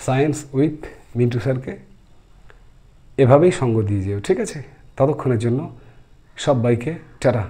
সায়েন্স উইথ মিন্টু স্যারকে এভাবেই সঙ্গ দিয়ে যেও, ঠিক আছে? ততক্ষণের জন্য সবাইকে টাটা।